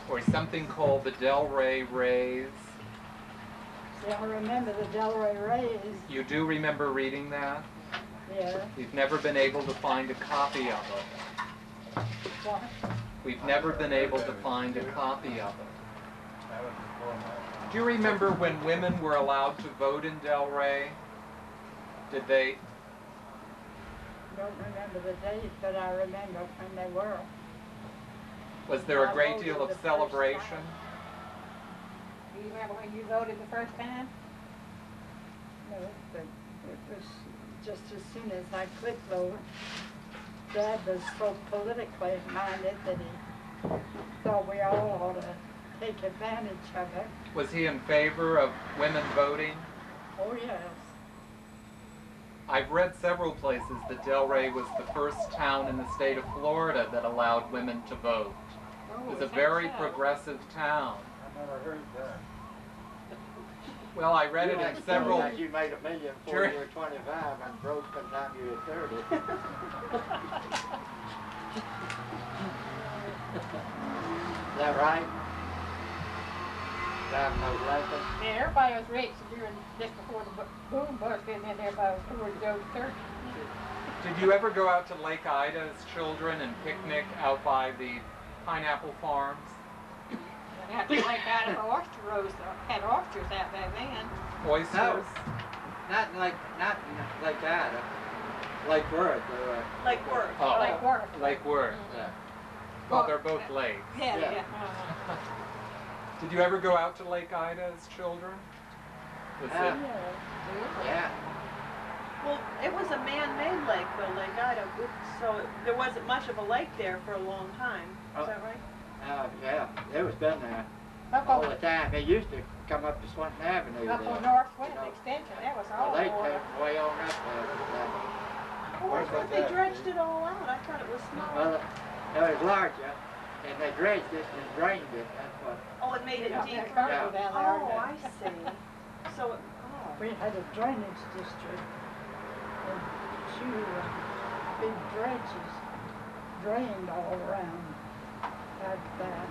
Or something called the Delray Rays? See, I remember the Delray Rays. You do remember reading that? Yeah. We've never been able to find a copy of it. What? We've never been able to find a copy of it. That was before my. Do you remember when women were allowed to vote in Delray? Did they? Don't remember the date, but I remember when they were. Was there a I great voted deal the of first celebration? time. Do you remember when you voted the first time? No, but it was just as soon as I could vote. Dad was so politically minded that he thought we all ought to take advantage of it. Was he in favor of women voting? Oh, yes. I've read several places that Delray was the first town in the state of Florida that allowed women to vote. Oh, It was is a that very so? progressive town. I never heard that. Well, I read it You in like to several. tell me that you made $1 million before Sure. you were 25 and broke by the time you were 30. Is that right? Driving those Lincoln? Yeah, everybody was rich during, just before the boom burst, and then everybody was poor to go to church. Did you ever go out to Lake Ida as children and picnic out by the pineapple farms? And after Lake Ida, the oyster rows had oysters out there then. Oysters? No. Not in Lake Ida. Lake Worth. Lake Worth. Oh. Lake Worth. Lake Worth. Yeah. Well, they're both lakes. Yeah, Yeah. yeah. Did you ever go out to Lake Ida as children? Was Yeah. it? Yeah. Well, it was a man-made lake, though, Lake Ida, so there wasn't much of a lake there for a long time. Is that right? Yeah. It was been there Up all on, the time. It used to come up to Swinton Avenue up there. on North Swinton You know, Extension, that was Well, all they water. came way on up there. Oh, I thought they dredged it all out. I thought it was small. Well, it was larger, and they dredged it and drained it. That's what. Oh, it made it Yeah, deeper? yeah. Down there, Oh, yeah. I see. So, oh. We had a drainage district and two big dredges drained all around like that.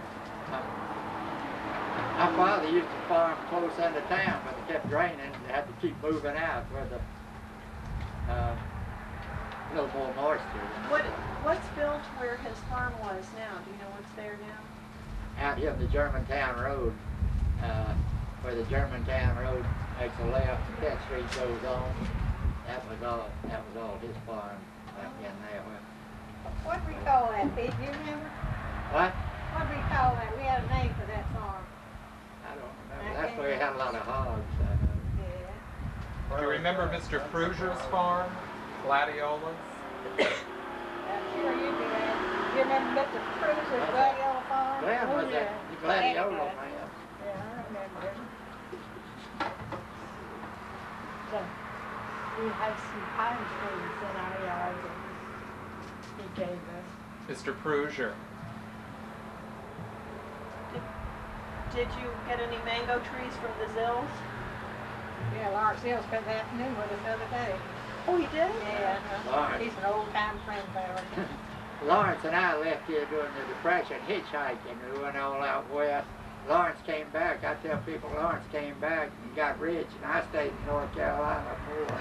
My father used to farm close into town, but they kept draining. They had to keep moving out where the little more moisture. What's built where his farm was now? Do you know what's there now? Out here on the Germantown Road, where the Germantown Road makes a left, 10th Street goes on, That was all his farm back in there. What do we call that, Pete? Do you remember? What? What do we call that? We had a name for that farm. I don't remember. That's where he had a lot of hogs. I know. Yeah. Do you remember Mr. Pruger's farm? Gladiolas? I'm sure you do that. You remember Mr. Cruiser's gladiola farm? Glenn was Oh, that yeah. gladiola Addie man. Yeah, I remember him. So, we have some pine trees in our yard that he gave us. Mr. Pruger. Did you get any mango trees from the Zills? Yeah, Lawrence Hill spent the afternoon with us the other day. Oh, he did? Yeah, Lawrence. he's an old-time friend of ours. Lawrence and I left here during the Depression hitchhiking. We went all out west. Lawrence came back. I tell people Lawrence came back and got rich, and I stayed in North Carolina more.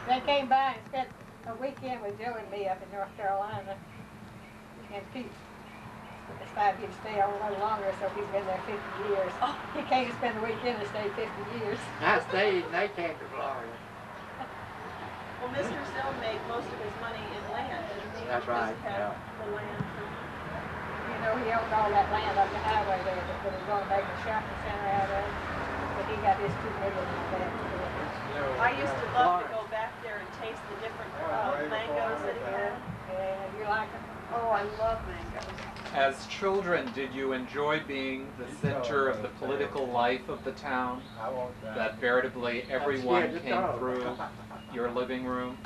They came by and spent a weekend with Joe and me up in North Carolina. And Pete decided he'd stay a little longer, so he's been there 50 years. Oh. He came to spend the weekend and stayed 50 years. I stayed, and they came to Florida. Well, Mr. Zill made most of his money in land, didn't he? That's right, He just had yeah. the land for... You know, he owned all that land up the highway there that was going to make a shopping center out of. But he got his $2 million on that. I used to love to go back there and taste the different mangoes that he had. Yeah, you like them? Oh, I love mangoes. As children, did you enjoy being the center of the political life of the town? I want that. That veritably everyone came through your living room?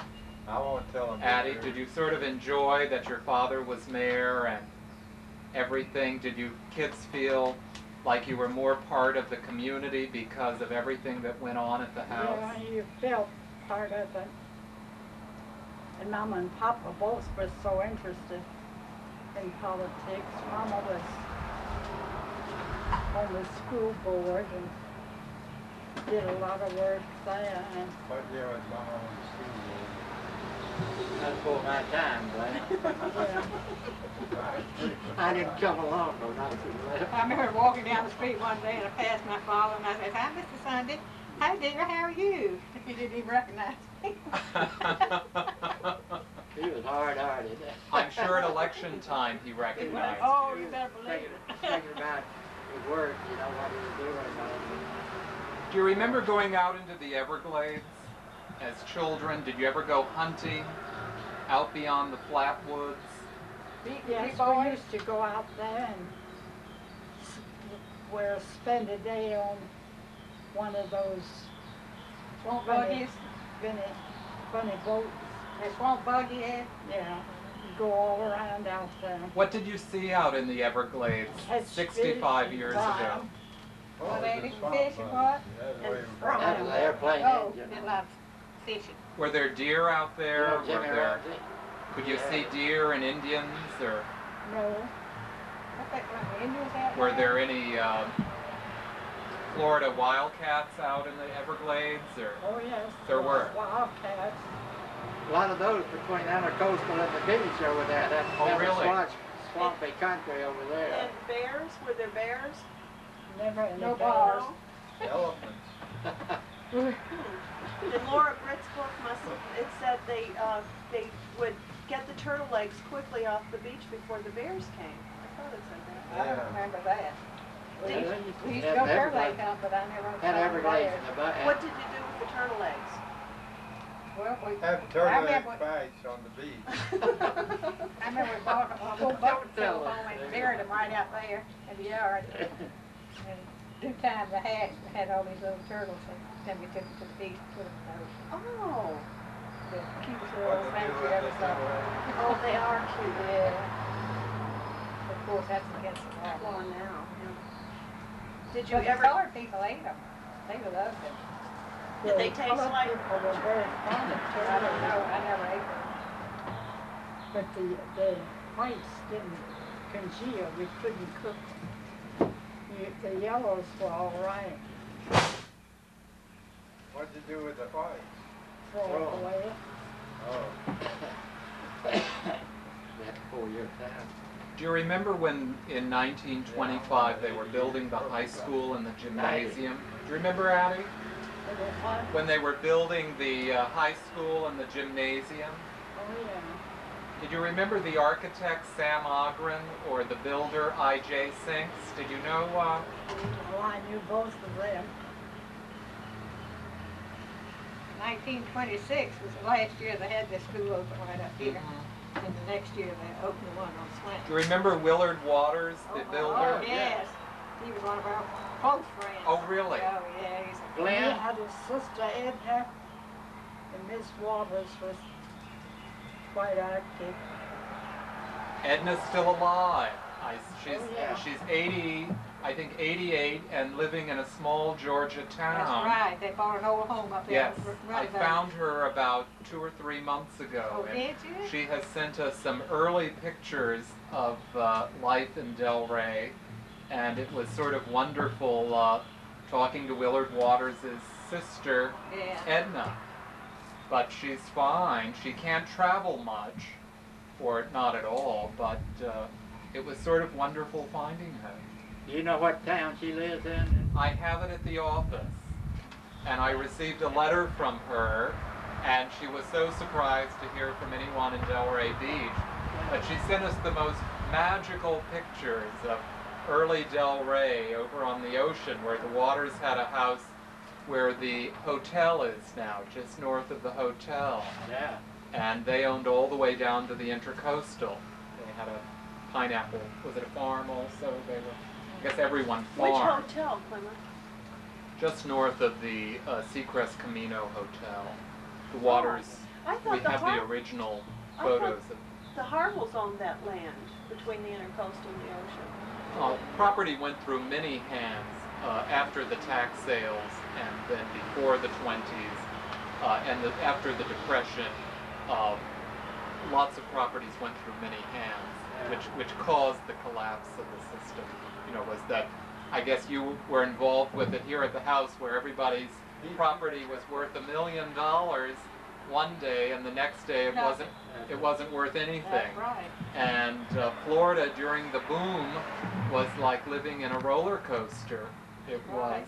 I won't tell him. Addie, did you sort of enjoy that your father was mayor and everything? Did you kids feel like you were more part of the community because of everything that went on at the house? Yeah, you felt part of it. And Mama and Papa both were so interested in politics. Mama was on the school board and did a lot of work there. And What year was Mama on the school board? That's before my time, Glenn. I didn't come along though, not too late. I remember walking down the street one day and I passed my father and I said, "Hi, Mr. Sunday. Hi, dear. How are you?" He didn't even recognize me. He was hard-hearted. I'm sure at election time he recognized Oh, you. you better believe it. Thinking about his work, you know, what he was doing. Do you remember going out into the Everglades as children? Did you ever go hunting out beyond the flat woods? yes, we used to go out there and spend a day on one of those Swamp buggies. funny boats. The swamp buggy head. Yeah, go all around out there. What did you see out in the Everglades Catch 65 fish, years fry ago? 'em. Well, they was the didn't swamp fish or buggy. what? That's And where he fry. was That was an airplane Oh, engine. did love fishing. Were there deer out You there? know Were Jimmy there, Ramsey? could you see deer and Indians, or No, I think when the Indians out were there any Florida wildcats out in the Everglades? Or oh yes. There were. Wildcats. A lot of those between Intercoastal and the beach over there. That Oh, really? swampy country over there. And bears? Were there bears? Never in No the bars. Elephants. In Laura Britt's book, it said they would get the turtle eggs quickly off the beach before the bears came. I thought it said that. I don't remember that. Well, Did- they We used to have go turtle Everglades- egg hunt, but I never Had saw them Everglades there. in the back. What did you do with the turtle eggs? Well, we, Have I turtle egg remember, fights on the beach. I remember we bought a whole bucket tell full us. home and buried them right out there in the yard. And due time the hatch had all these little turtles, and then we took them to the beach and put them in those. Oh, The cutest What little to things do you with ever the saw. turtle egg? oh, they are cute. Yeah. Of course, that's against the law. Well, now, yeah. Did you But the ever? colored people ate them. They loved them. Did they taste colored like? people were very fond of I don't know, turtles, I never ate them. but the whites didn't congeal. We couldn't cook them. The yellows were all right. What'd you do with the whites? Throw Oh. away. Oh, That's 4 years time. do you remember when in 1925 they were building the high school and the gymnasium? Do you remember, Addie? They were what? When they were building the high school and the gymnasium. Oh, yeah. Did you remember the architect Sam Ogren or the builder I.J. Sinks? Did you know? Well, I knew both of them. 1926 was the last year they had this school open right up here. Mhm. And the next year they opened the one on Flint. Do you remember Willard Waters, the builder? Oh, yes. He was one of our close friends. Oh, really? Oh, yeah. He's a He Glenn? had his sister Edna, and Miss Waters was quite active. Edna's still alive. She's Oh, yeah. she's 80, I think 88, and living in a small Georgia town. That's right. They bought an old home up there. Yes, I found her about 2 or 3 months ago. Oh, and did you? she has sent us some early pictures of life in Delray, and it was sort of wonderful talking to Willard Waters' sister, Yeah. Edna. But she's fine. She can't travel much, or not at all, but it was sort of wonderful finding her. Do you know what town she lives in? I have it at the office, and I received a letter from her, and she was so surprised to hear from anyone in Delray Beach. But she sent us the most magical pictures of early Delray over on the ocean, where the Waters had a house where the hotel is now, just north of the hotel. Yeah. And they owned all the way down to the Intercoastal. They had a pineapple, was it a farm also? They were, I guess everyone Which farmed. hotel, Clemmer? Just north of the Seacrest Camino Hotel. The Waters, I thought we the have Har- the original I photos of. The Harvilles owned that land between the Intercoastal and the ocean. Property went through many hands after the tax sales and then before the 20s and after the Depression. Lots of properties went through many hands, which caused the collapse of the system. You know, was that I guess you were involved with it here at the house, where everybody's property was worth $1 million one day, and the next day it wasn't worth anything. That's right. And Florida during the boom was like living in a roller coaster. It was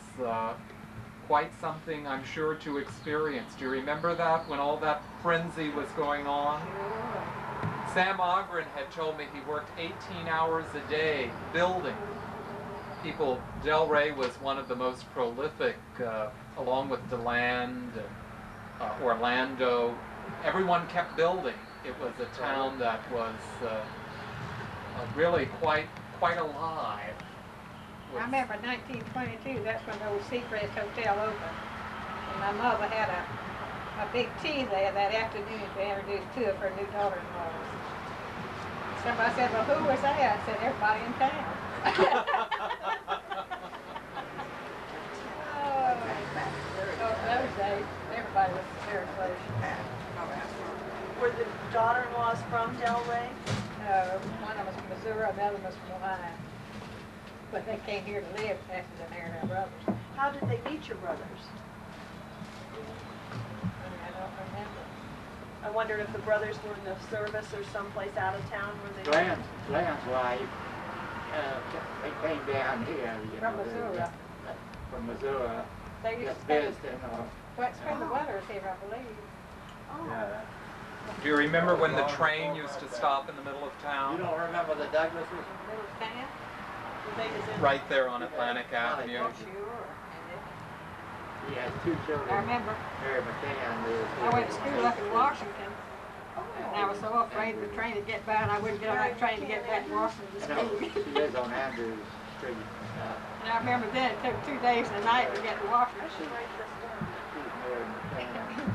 quite something, I'm sure, to experience. Do you remember that, when all that frenzy was going on? Sure. Sam Ogren had told me he worked 18 hours a day building. Delray was one of the most prolific, along with DeLand and Orlando. Everyone kept building. It was a town that was really quite alive. I remember 1922, that's when the old Seacrest Hotel opened. And my mother had a big tea there that afternoon to introduce two of her new daughter-in-laws. Somebody said, well, who was that? I said, everybody in town. Those days, everybody was very close. Were the daughter-in-laws from Delray? One of them was from Missouri, the other was from Ohio. But they came here to live after they married our brothers. How did they meet your brothers? I don't remember. I wondered if the brothers were in the service or someplace out of town where they... Glenn's wife, they came down here. You From know, Missouri. From Missouri. They used Just to spend, visiting or, spend the winters here, I believe. Oh. yeah. Do you remember when the train used to stop in the middle of You town? don't remember the Douglases? Little town? They was in... Right there on Atlantic Avenue. Oh, sure. He has two children. I remember Mary McCann lives I went to school up in Washington, and I was so afraid the train would get by, and I wouldn't get on that train to get back to Washington to No, school. she lives on Andrews Street. And I remember then it took 2 days and a night to get to I Washington. should write this down. She's Mary McCann.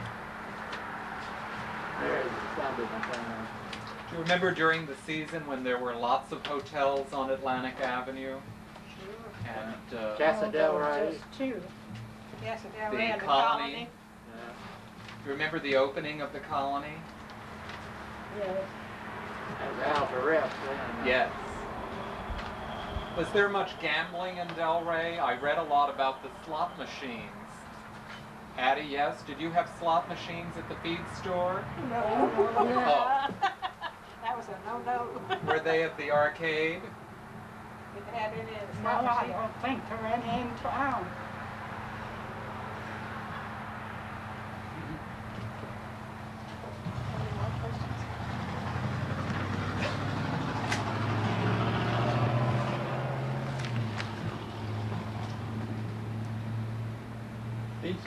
Mary Sundy McCann. Do you remember during the season when there were lots of hotels on Atlantic Avenue? And Casa Oh, there were Delray. just two. Yes, and down The there in the Colony. colony. you remember the opening of the Colony? Yes. There's Alpharetta then. Yes. Was there much gambling in Delray? I read a lot about the slot machines. Addie, yes? Did you have slot machines at the feed store? No. Oh. That was a no-no. Were they at the arcade? Did they have any in the No, slot I machine? don't think there are any in town.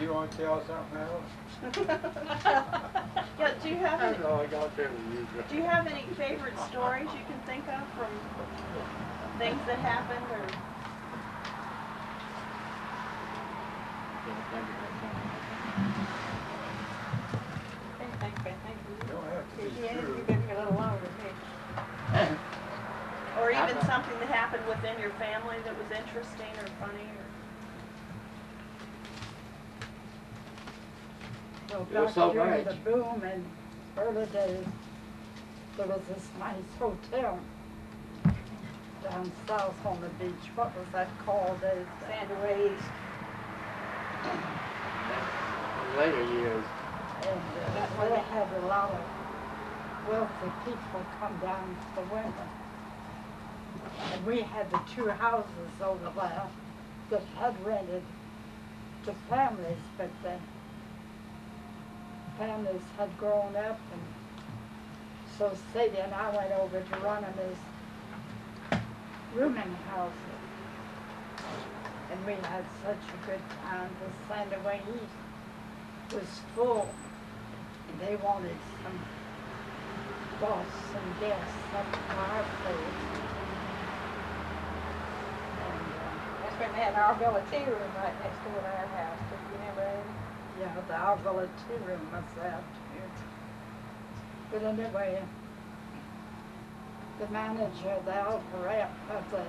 you want to tell something else? Yeah, do you have I any, don't know, I got there with you. do you have any favorite stories you can think of from things that happened or? You don't have to be Yeah, true. you've been here a little longer than me. Or even something that happened within your family that was interesting or funny or? Well, You're back so during right. the boom and early days, there was this nice hotel down south on the beach. What was that called? Sandy East. In later years, And they had a lot of wealthy people come down for the winter. And we had the two houses over there that had rented to families, but the families had grown up, and so Sadie and I went over to run them as rooming houses. And we had such a good time. The Sandaway East was full. And they wanted some boss and guests up to our place. And, That's when they had our Arvilla tea room right next door to our house. Do you remember that? yeah, the Arvilla tea room was there too. But anyway, the manager, the operator of the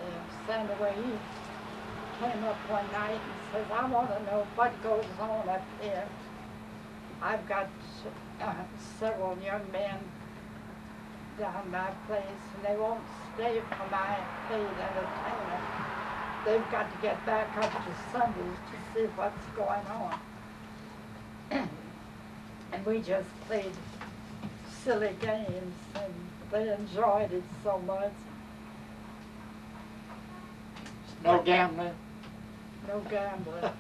Sandaway East came up one night and says, I want to know what goes on up here. I've got several young men down my place, and they won't stay for my paid entertainment. They've got to get back up to Sundays to see what's going on. And we just played silly games, and they enjoyed it so much. no gambling. No gambling.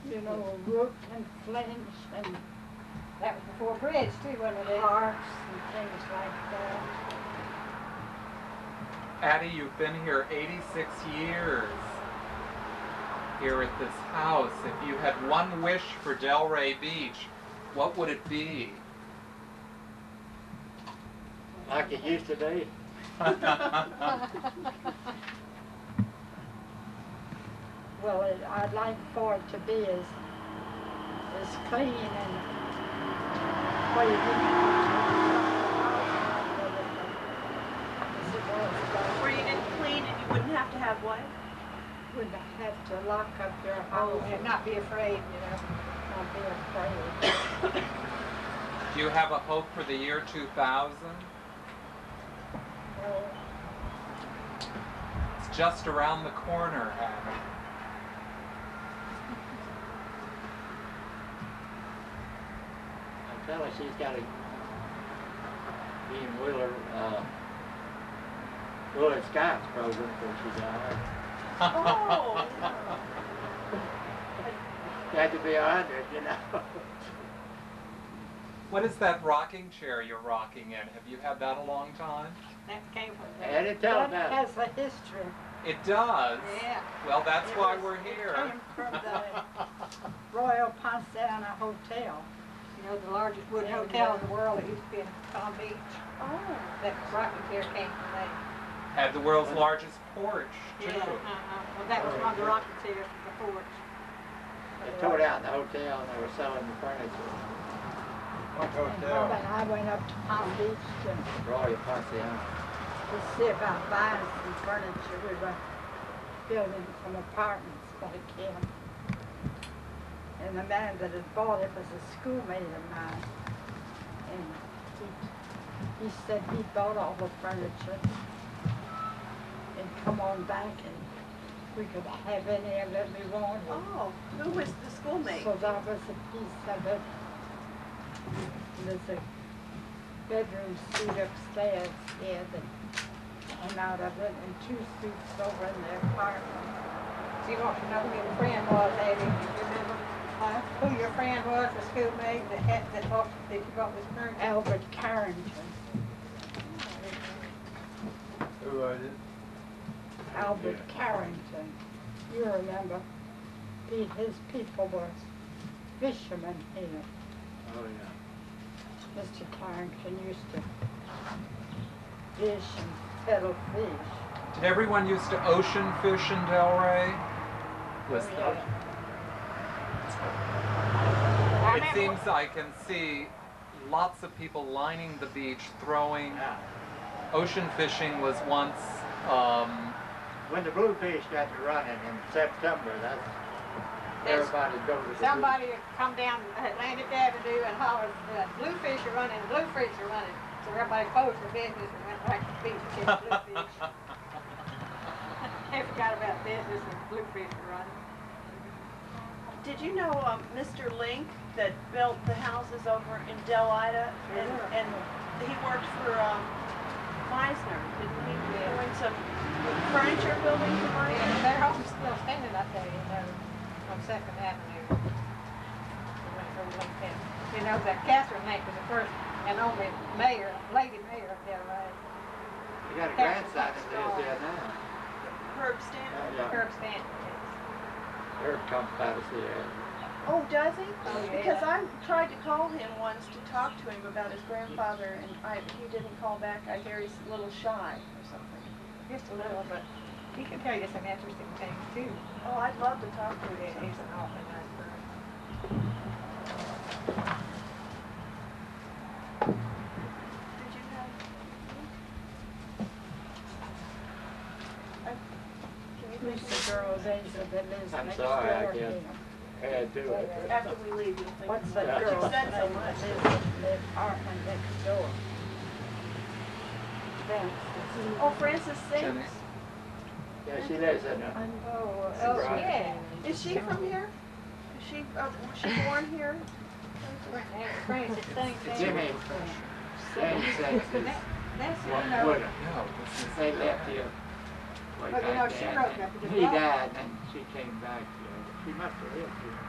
You know, rook and flinch and That was before bridge too, wasn't it? hearts and things like that. Addie, you've been here 86 years here at this house. If you had one wish for Delray Beach, what would it be? Like it used to be. Well, I'd like for it to be as clean and where you didn't as it was, Where you didn't clean and you wouldn't have to have what? wouldn't have to lock up your Oh, house and not be afraid, you know. not be afraid. Do you have a hope for the year 2000? Well, It's just around the corner, Addie. I tell her she's got to be in Willard Scott's program before she died. Oh. Got to be 100, you know. What is that rocking chair you're rocking in? Have you had that a long time? That came from I didn't tell that about it. has a history. It does. Yeah. Well, that's It why was- we're here. It came from the Royal Ponciana Hotel. You know, the largest wooden Yeah, hotel in yeah. the world, it used to be in Palm Beach. Oh. That rocking chair came from there. Had the world's largest porch, too. Yeah, well, that was one of the rocking chairs from the porch. They tore down the hotel and they were selling the furniture. What And Bob and hotel? I went up to Palm Beach to Royal Ponciana. see about buying some furniture. We were building some apartments back here. And the man that had bought it was a schoolmate of mine. And he said he bought all the furniture and come on back and we could have any of it we wanted. Oh, who was the schoolmate? So that was a piece of it. There's a bedroom suite upstairs here that came out of it, and 2 suites over in the apartment. So you want to know who your friend was, Addie, do you remember? Who your friend was, the schoolmate that you bought this furniture? Albert Carrington. Who was it? Albert Carrington. You remember? his people were fishermen here. Oh, yeah. Mr. Carrington used to fish and peddle fish. Did everyone used to ocean fish in Delray? Was It seems I can see lots of people lining the beach throwing. Yeah. Ocean fishing was once, When the bluefish got to running in September, that's everybody goes to the Somebody would come down Atlantic Avenue and holler, bluefish are running, bluefish are running. So everybody closed their business and went right to the beach to catch bluefish. They forgot about business and bluefish were running. Did you know Mr. Link that built the houses over in Delida? And he worked for Meisner, didn't he? Doing some furniture building for Meisner? Yeah, their home's still standing, I tell you, on 2nd Avenue. You know, that Catherine Link was the first and only mayor, lady mayor of Delray. You got a grandson that lives there now. Herb Stanton? Yeah. Herb Stanton. Herb comes by to see her. Oh, does he? Oh, yeah. Because I tried to call him once to talk to him about his grandfather, and he didn't call back. I hear he's a little shy or something. Just a little, but he can tell you some interesting things too. Oh, I'd love to talk to Yeah, him. he's an awfully nice person. Did you have? Can you Who's think the girl, Asa, that lives I'm next sorry, I door can't. here? Add to it. after we leave, you'll think. What's of it. that Yeah. girl's You've said name so that much. lives in the apartment next door? Oh, Frances Jenny. Sings. Yeah, she lives in a, Oh, Right. yeah. Is she from here? Was she born here? Francis thinks that. Jimmy. Jimmy says That's, you one know, widow. No, this is. They left here. way But you know, back she then. wrote up the He book. died and she came back here. She must have lived here.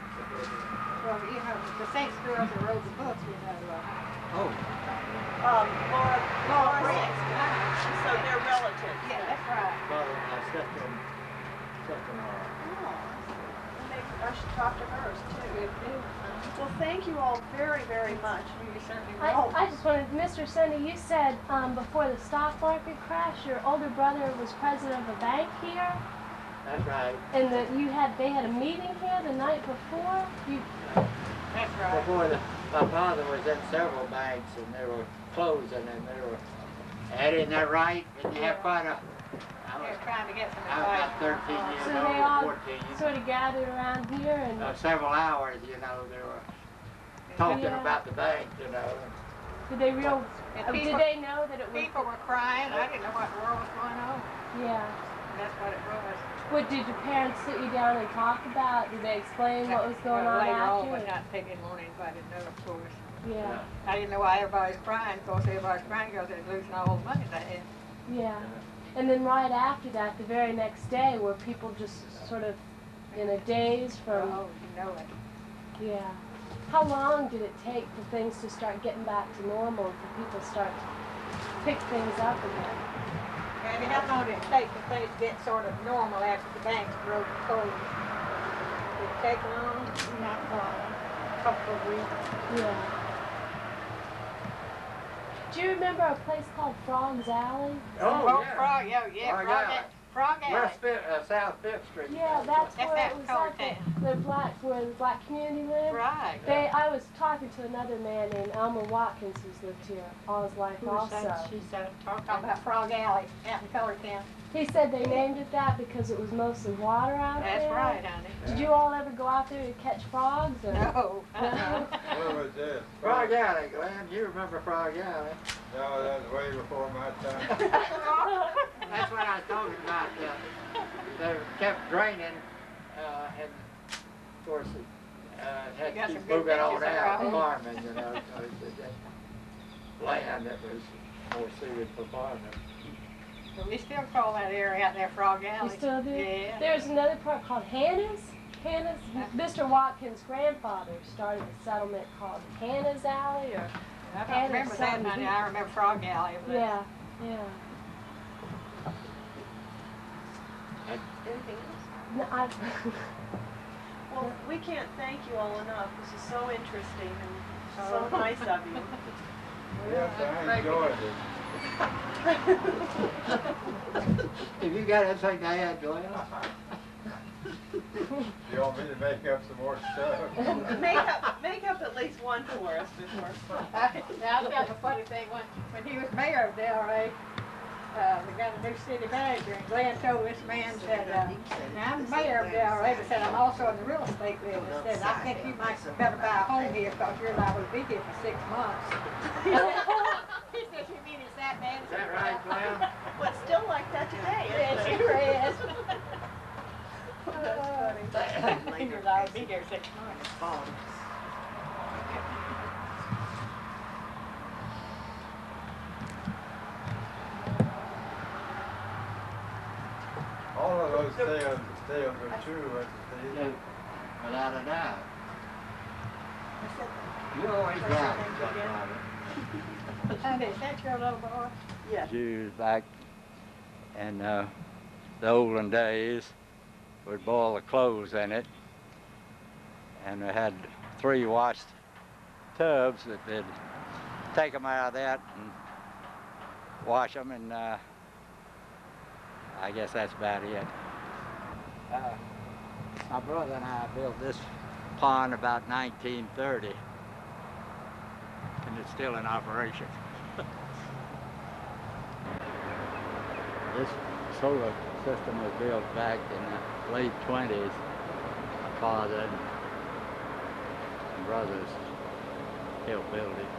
well, you know, the Saints girls that wrote the books, you know, Oh, Laura Briggs. Sings. So they're relatives. Yeah, that's right. Father-in-law stepped on. Oh, maybe I should talk to hers too. Good too. Well, thank you all very, very much. You certainly Oh. I just wanted, Mr. Sunday, you said before the stock market crash, your older brother was president of a bank here, That's right. and that they had a meeting here the night before. That's right. Before my father was in several banks and they were closing and they were, Addie, isn't that right? Didn't you have quite a, They're trying to get some I was advice. about 13 years So old they or all 14. sort of gathered around here, and Several hours, you know, they were talking Yeah. about the bank, you know. did they And did people- they know that it was? People were crying. I didn't know what the world was going on. Yeah. That's what it was. What did your parents sit you down and talk about? Did they explain what was going Well, on later after? on, but not they didn't want anybody to know, of course. Yeah. I didn't know why everybody's crying. Of course, everybody's crying because they're losing all the money they had. Yeah. And then right after that, the very next day, were people just sort of in a daze from? Oh, you know it. Yeah. How long did it take for things to start getting back to normal and for people to start to pick things up again? And how long did it take for things to get sort of normal after the banks broke closed? Did it take long? Not long, a couple of weeks. Yeah. Do you remember a place called Frog's Alley? Oh, Frog, yeah, Frog Frog Alley. Frog Alley. West South Fifth Street. Yeah, that's That's where that it was color at where the black community lived. Right. I was talking to another man named Elmer Watkins who's lived here all his life also. She said, Talking about Frog Alley out in Colortown. He said they named it that because it was mostly water out there. That's right, honey. Did you all ever go out there to catch frogs? Or? No. What was this? Frog Alley, Glenn. You remember Frog Alley? No, that was way before my time. That's what I was talking about. They kept draining, and of course, it had You got to some keep good moving on pictures there, out, huh? farming, you know, so it's just land that was more suited for farming. But we still call that area out there Frog Alley. You still do? Yeah. There's another part called Hannah's. Mr. Watkins' grandfather started a settlement called Hannah's Alley, or I don't remember that, something. honey. I remember Frog Alley. But yeah, yeah. Anything else? No, Well, we can't thank you all enough. This is so interesting and so nice of you. Yes, I enjoyed it. Have you got anything to add, JoAnn? You want me to make up some more stuff? Make up at least one for us before. Now, I'll tell you a funny thing. When he was mayor of Delray, we got a new city manager, and Glenn told this man, said, now I'm mayor of Delray, but said I'm also in the real estate business. Said, I think you might better buy a home here because you're liable to be here for 6 months. He said, you mean it's that bad? Is that right, Clem? Well, it's still like that today, Yes, isn't it it? is. That's funny. He was liable to be here 6 months. All of those tales are true, what you say. Without a doubt. I said You always Thank right. you again. Sunday, is that your little boy? yes. Jews back in the olden days would boil the clothes in it, and we had 3 washed tubs that they'd take them out of that and wash them, and I guess that's about it. My brother and I built this pond about 1930, and it's still in operation. This solar system was built back in the late 20s. My father and brothers helped build it.